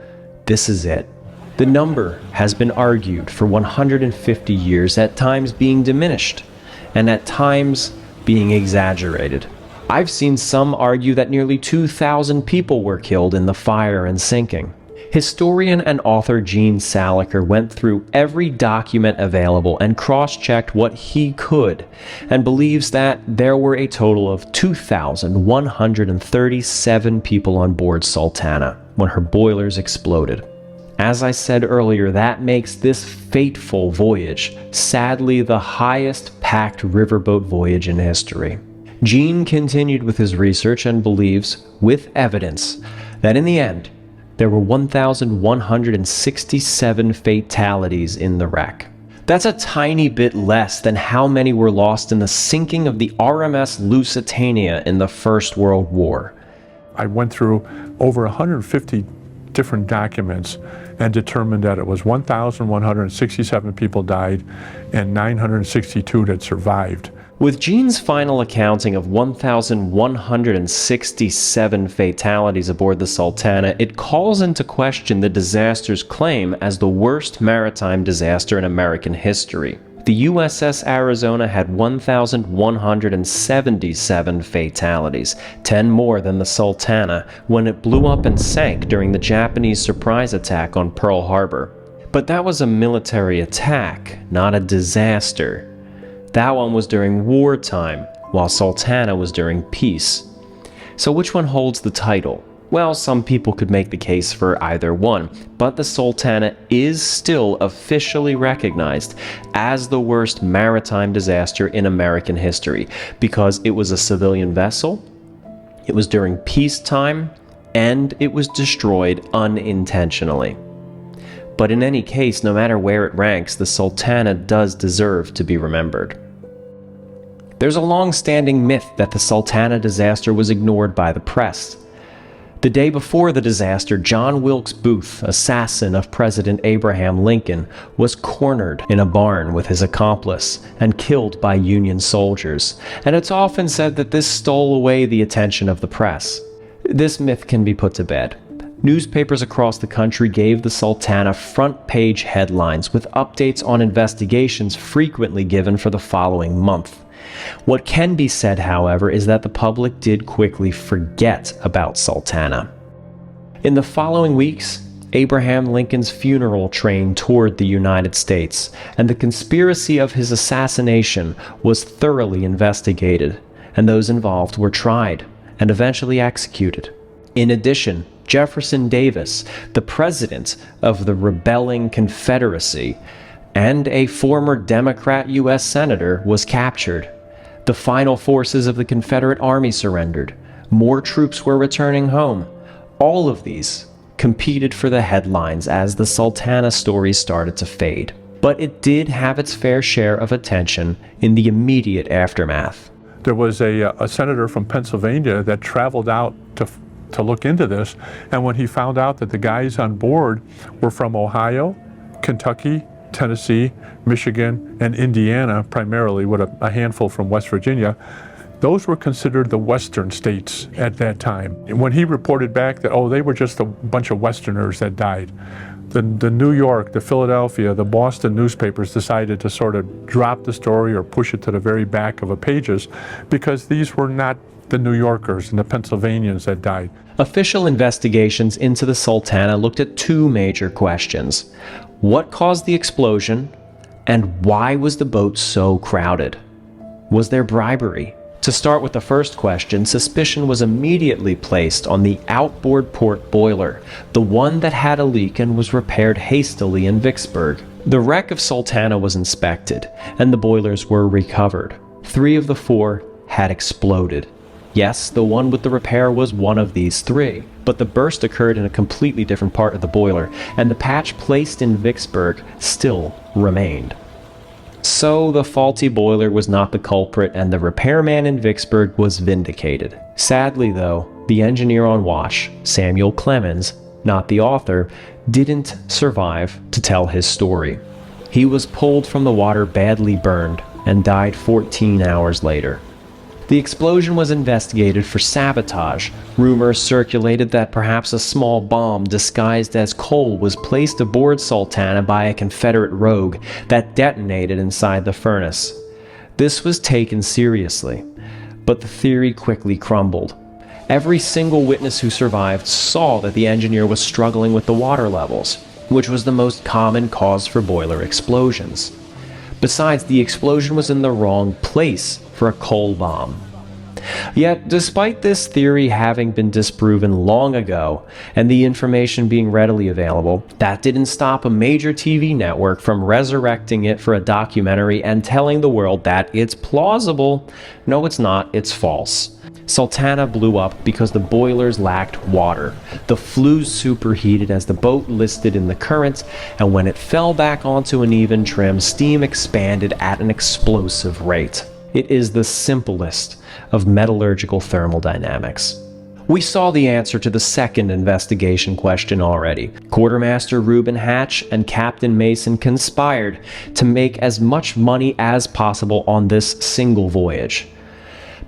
this is it. The number has been argued for 150 years, at times being diminished, and at times being exaggerated. I've seen some argue that nearly 2,000 people were killed in the fire and sinking. Historian and author Gene Saliker went through every document available and cross-checked what he could, and believes that there were a total of 2,137 people on board Sultana when her boilers exploded. As I said earlier, that makes this fateful voyage sadly the highest packed riverboat voyage in history. Gene continued with his research and believes, with evidence, that in the end, there were 1,167 fatalities in the wreck. That's a tiny bit less than how many were lost in the sinking of the RMS Lusitania in the First World War. I went through over 150 different documents and determined that it was 1,167 people died and 962 that survived. With Gene's final accounting of 1,167 fatalities aboard the Sultana, it calls into question the disaster's claim as the worst maritime disaster in American history. The USS Arizona had 1,177 fatalities, 10 more than the Sultana, when it blew up and sank during the Japanese surprise attack on Pearl Harbor. But that was a military attack, not a disaster. That one was during wartime, while Sultana was during peace. So which one holds the title? Well, some people could make the case for either one, but the Sultana is still officially recognized as the worst maritime disaster in American history because it was a civilian vessel, it was during peacetime, and it was destroyed unintentionally. But in any case, no matter where it ranks, the Sultana does deserve to be remembered. There's a long-standing myth that the Sultana disaster was ignored by the press. The day before the disaster, John Wilkes Booth, assassin of President Abraham Lincoln, was cornered in a barn with his accomplice and killed by Union soldiers, and it's often said that this stole away the attention of the press. This myth can be put to bed. Newspapers across the country gave the Sultana front-page headlines with updates on investigations frequently given for the following month. What can be said, however, is that the public did quickly forget about Sultana. In the following weeks, Abraham Lincoln's funeral train toured the United States, and the conspiracy of his assassination was thoroughly investigated, and those involved were tried and eventually executed. In addition, Jefferson Davis, the president of the rebelling Confederacy, and a former Democrat U.S. Senator, was captured. The final forces of the Confederate Army surrendered. More troops were returning home. All of these competed for the headlines as the Sultana story started to fade. But it did have its fair share of attention in the immediate aftermath. There was a senator from Pennsylvania that traveled out to look into this, and when he found out that the guys on board were from Ohio, Kentucky, Tennessee, Michigan, and Indiana, primarily, with a handful from West Virginia, those were considered the Western states at that time. And when he reported back that, oh, they were just a bunch of Westerners that died, the New York, the Philadelphia, the Boston newspapers decided to sort of drop the story or push it to the very back of the pages because these were not the New Yorkers and the Pennsylvanians that died. Official investigations into the Sultana looked at two major questions. What caused the explosion, and why was the boat so crowded? Was there bribery? To start with the first question, suspicion was immediately placed on the outboard port boiler, the one that had a leak and was repaired hastily in Vicksburg. The wreck of Sultana was inspected, and the boilers were recovered. 3 of the 4 had exploded. Yes, the one with the repair was one of these 3, but the burst occurred in a completely different part of the boiler, and the patch placed in Vicksburg still remained. So the faulty boiler was not the culprit, and the repairman in Vicksburg was vindicated. Sadly, though, the engineer on watch, Samuel Clemens, not the author, didn't survive to tell his story. He was pulled from the water badly burned and died 14 hours later. The explosion was investigated for sabotage. Rumors circulated that perhaps a small bomb disguised as coal was placed aboard Sultana by a Confederate rogue that detonated inside the furnace. This was taken seriously, but the theory quickly crumbled. Every single witness who survived saw that the engineer was struggling with the water levels, which was the most common cause for boiler explosions. Besides, the explosion was in the wrong place for a coal bomb. Yet, despite this theory having been disproven long ago and the information being readily available, that didn't stop a major TV network from resurrecting it for a documentary and telling the world that it's plausible. No, it's not, it's false. Sultana blew up because the boilers lacked water. The flues superheated as the boat listed in the current, and when it fell back onto an even trim, steam expanded at an explosive rate. It is the simplest of metallurgical thermodynamics. We saw the answer to the second investigation question already. Quartermaster Reuben Hatch and Captain Mason conspired to make as much money as possible on this single voyage.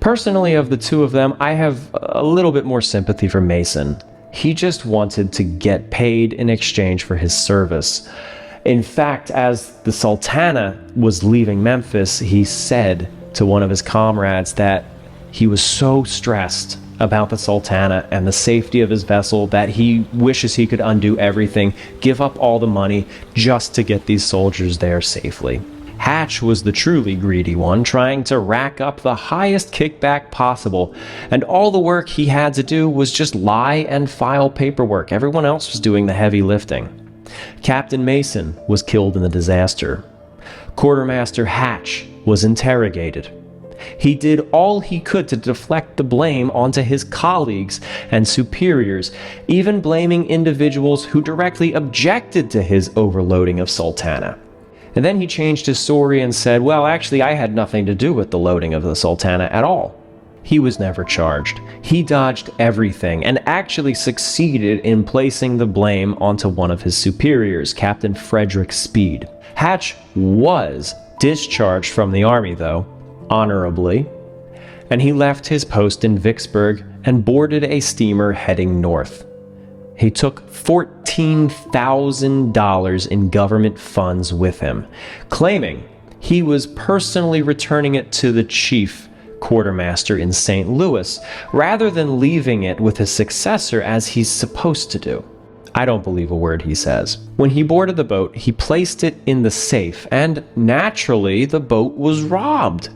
Personally, of the two of them, I have a little bit more sympathy for Mason. He just wanted to get paid in exchange for his service. In fact, as the Sultana was leaving Memphis, he said to one of his comrades that he was so stressed about the Sultana and the safety of his vessel that he wishes he could undo everything, give up all the money just to get these soldiers there safely. Hatch was the truly greedy one, trying to rack up the highest kickback possible, and all the work he had to do was just lie and file paperwork. Everyone else was doing the heavy lifting. Captain Mason was killed in the disaster. Quartermaster Hatch was interrogated. He did all he could to deflect the blame onto his colleagues and superiors, even blaming individuals who directly objected to his overloading of Sultana. And then he changed his story and said, well, actually, I had nothing to do with the loading of the Sultana at all. He was never charged. He dodged everything and actually succeeded in placing the blame onto one of his superiors, Captain Frederick Speed. Hatch was discharged from the Army, though, honorably, and he left his post in Vicksburg and boarded a steamer heading north. He took $14,000 in government funds with him, claiming he was personally returning it to the chief quartermaster in St. Louis, rather than leaving it with his successor as he's supposed to do. I don't believe a word he says. When he boarded the boat, he placed it in the safe, and naturally, the boat was robbed.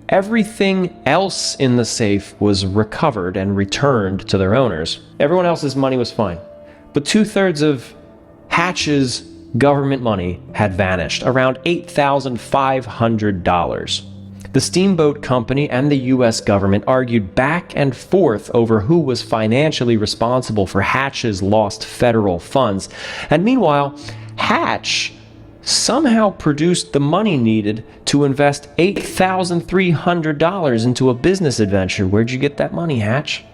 Everything else in the safe was recovered and returned to their owners. Everyone else's money was fine. But 2/3 of Hatch's government money had vanished, around $8,500. The Steamboat Company and the U.S. government argued back and forth over who was financially responsible for Hatch's lost federal funds. And meanwhile, Hatch somehow produced the money needed to invest $8,300 into a business adventure. Where'd you get that money, Hatch?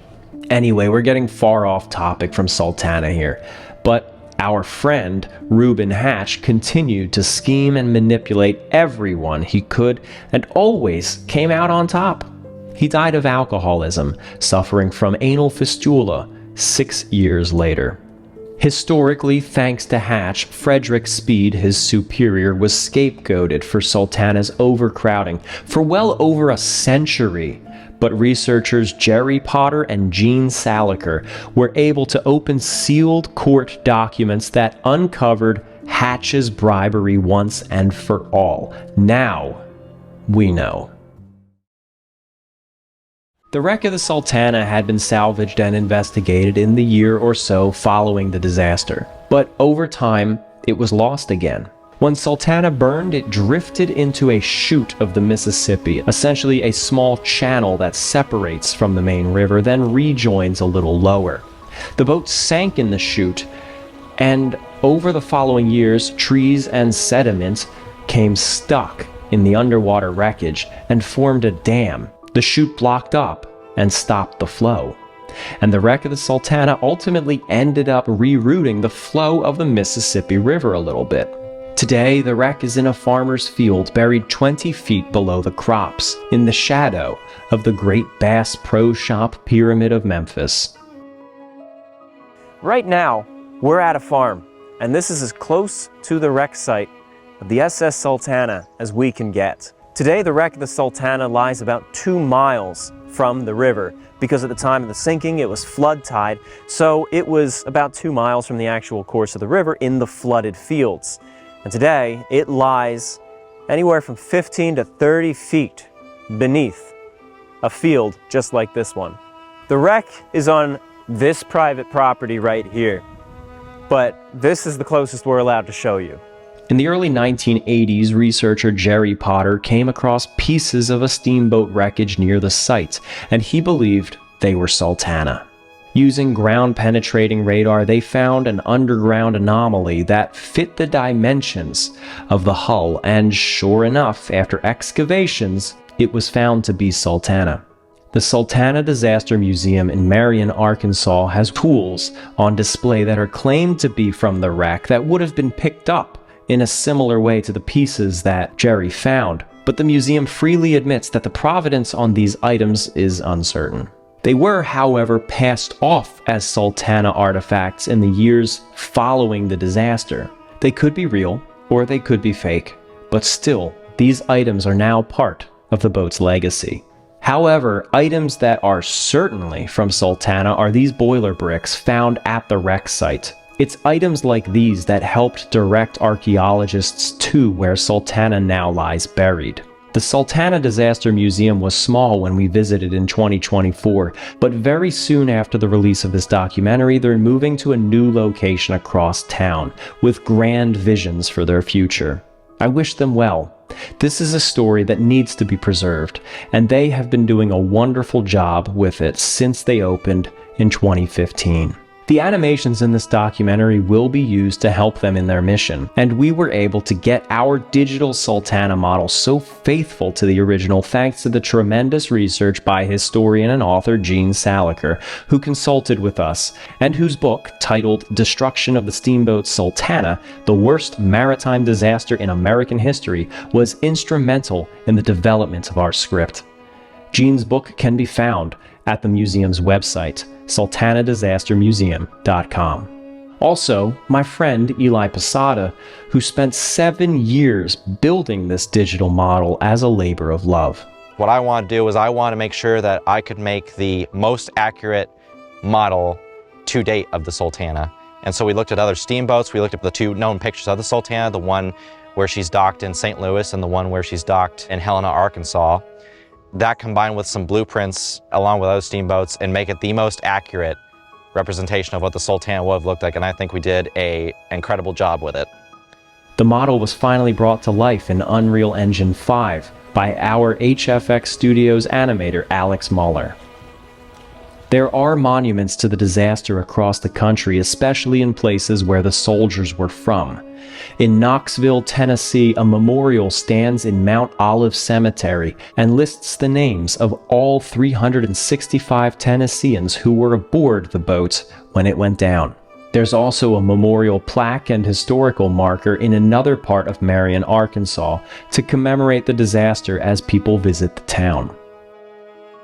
Anyway, we're getting far off topic from Sultana here, but our friend Reuben Hatch continued to scheme and manipulate everyone he could and always came out on top. He died of alcoholism, suffering from anal fistula 6 years later. Historically, thanks to Hatch, Frederick Speed, his superior, was scapegoated for Sultana's overcrowding for well over a century. But researchers Jerry Potter and Gene Saliker were able to open sealed court documents that uncovered Hatch's bribery once and for all. Now, we know. The wreck of the Sultana had been salvaged and investigated in the year or so following the disaster, but over time, it was lost again. When Sultana burned, it drifted into a chute of the Mississippi, essentially a small channel that separates from the main river, then rejoins a little lower. The boat sank in the chute, and over the following years, trees and sediment came stuck in the underwater wreckage and formed a dam. The chute blocked up and stopped the flow. And the wreck of the Sultana ultimately ended up rerouting the flow of the Mississippi River a little bit. Today, the wreck is in a farmer's field buried 20 feet below the crops, in the shadow of the Great Bass Pro Shop Pyramid of Memphis. Right now, we're at a farm, and this is as close to the wreck site of the SS Sultana as we can get. Today, the wreck of the Sultana lies about 2 miles from the river, because at the time of the sinking, it was flood tide, so it was about 2 miles from the actual course of the river in the flooded fields. And today, it lies anywhere from 15 to 30 feet beneath a field just like this one. The wreck is on this private property right here, but this is the closest we're allowed to show you. In the early 1980s, researcher Jerry Potter came across pieces of a steamboat wreckage near the site, and he believed they were Sultana. Using ground-penetrating radar, they found an underground anomaly that fit the dimensions of the hull, and sure enough, after excavations, it was found to be Sultana. The Sultana Disaster Museum in Marion, Arkansas has tools on display that are claimed to be from the wreck that would have been picked up in a similar way to the pieces that Jerry found, but the museum freely admits that the provenance on these items is uncertain. They were, however, passed off as Sultana artifacts in the years following the disaster. They could be real, or they could be fake. But still, these items are now part of the boat's legacy. However, items that are certainly from Sultana are these boiler bricks found at the wreck site. It's items like these that helped direct archaeologists to where Sultana now lies buried. The Sultana Disaster Museum was small when we visited in 2024, but very soon after the release of this documentary, they're moving to a new location across town, with grand visions for their future. I wish them well. This is a story that needs to be preserved, and they have been doing a wonderful job with it since they opened in 2015. The animations in this documentary will be used to help them in their mission, and we were able to get our digital Sultana model so faithful to the original thanks to the tremendous research by historian and author Gene Saliker, who consulted with us, and whose book, titled Destruction of the Steamboat Sultana, the Worst Maritime Disaster in American History, was instrumental in the development of our script. Gene's book can be found at the museum's website, sultanadisastermuseum.com. Also, my friend Eli Posada, who spent 7 years building this digital model as a labor of love. What I want to do is I want to make sure that I could make the most accurate model to date of the Sultana. And so we looked at other steamboats, we looked at the 2 known pictures of the Sultana, the one where she's docked in St. Louis and the one where she's docked in Helena, Arkansas. That combined with some blueprints along with other steamboats and make it the most accurate representation of what the Sultana would have looked like, and I think we did an incredible job with it. The model was finally brought to life in Unreal Engine 5 by our HFX Studios animator Alex Muller. There are monuments to the disaster across the country, especially in places where the soldiers were from. In Knoxville, Tennessee, a memorial stands in Mount Olive Cemetery and lists the names of all 365 Tennesseans who were aboard the boat when it went down. There's also a memorial plaque and historical marker in another part of Marion, Arkansas, to commemorate the disaster as people visit the town.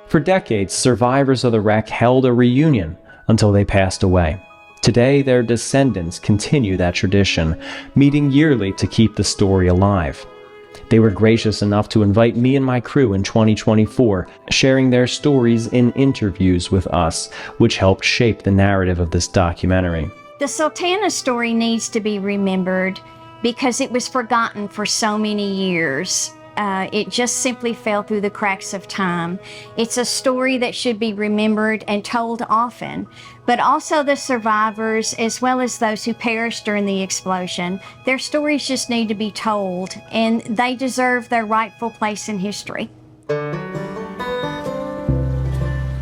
For decades, survivors of the wreck held a reunion until they passed away. Today, their descendants continue that tradition, meeting yearly to keep the story alive. They were gracious enough to invite me and my crew in 2024, sharing their stories in interviews with us, which helped shape the narrative of this documentary. The Sultana story needs to be remembered because it was forgotten for so many years. It just simply fell through the cracks of time. It's a story that should be remembered and told often, but also the survivors, as well as those who perished during the explosion, their stories just need to be told, and they deserve their rightful place in history.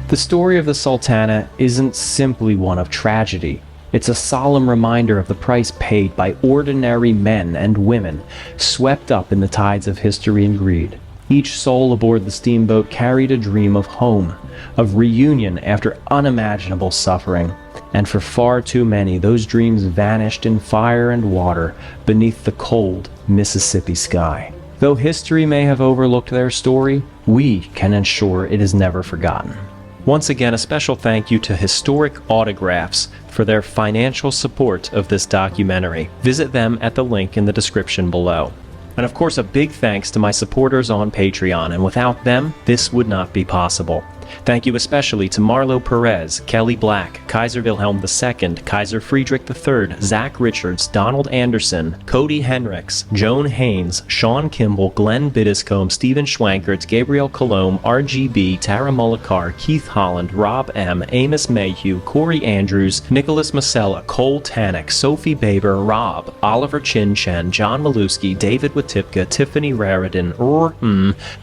The story of the Sultana isn't simply one of tragedy. It's a solemn reminder of the price paid by ordinary men and women, swept up in the tides of history and greed. Each soul aboard the steamboat carried a dream of home, of reunion after unimaginable suffering, and for far too many, those dreams vanished in fire and water beneath the cold Mississippi sky. Though history may have overlooked their story, we can ensure it is never forgotten. Once again, a special thank you to Historic Autographs for their financial support of this documentary. Visit them at the link in the description below. And of course, a big thanks to my supporters on Patreon, and without them, this would not be possible. Thank you especially to Marlo Perez, Kelly Black, Kaiser Wilhelm II, Kaiser Friedrich III, Zach Richards, Donald Anderson, Cody Henricks, Joan Haynes, Sean Kimball, Glenn Biddiscombe, Stephen Schwankert, Gabriel Colomb, RGB, Tara Mullicar, Keith Holland, Rob M., Amos Mayhew, Corey Andrews, Nicholas Masella, Cole Tannick, Sophie Baber, Rob, Oliver Chin Chen, John Maluski, David Watipka, Tiffany Raridan,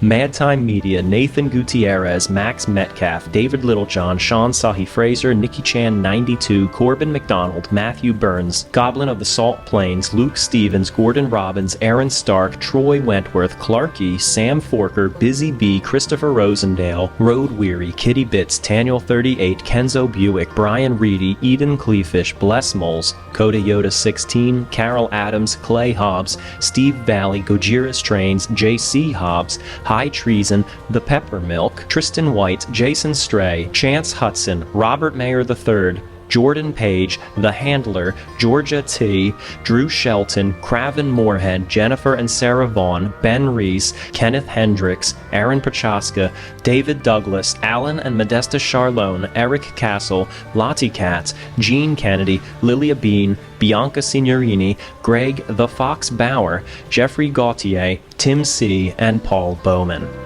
Mad Time Media, Nathan Gutierrez, Max Metcalf, David Littlejohn, Sean Sahi Fraser, Nikki Chan 92, Corbin McDonald, Matthew Burns, Goblin of the Salt Plains, Luke Stevens, Gordon Robbins, Aaron Stark, Troy Wentworth, Clarkey, Sam Forker, Busy B, Christopher Rosendale, Road Weary, Kitty Bits, Taniel 38, Kenzo Buick, Brian Reedy, Eden Cleefish, Bless Moles, Coda Yoda 16, Carol Adams, Clay Hobbs, Steve Valley, Gojira Trains, JC Hobbs, High Treason, The Peppermilk, Tristan White, Jason Stray, Chance Hudson, Robert Mayer III, Jordan Page, The Handler, Georgia T., Drew Shelton, Craven Moorhead, Jennifer and Sarah Vaughn, Ben Reese, Kenneth Hendricks, Aaron Prochaska, David Douglas, Alan and Modesta Charlone, Eric Castle, Lottie Katz, Jean Kennedy, Lilia Bean, Bianca Signorini, Greg The Fox Bauer, Jeffrey Gautier, Tim C., and Paul Bowman.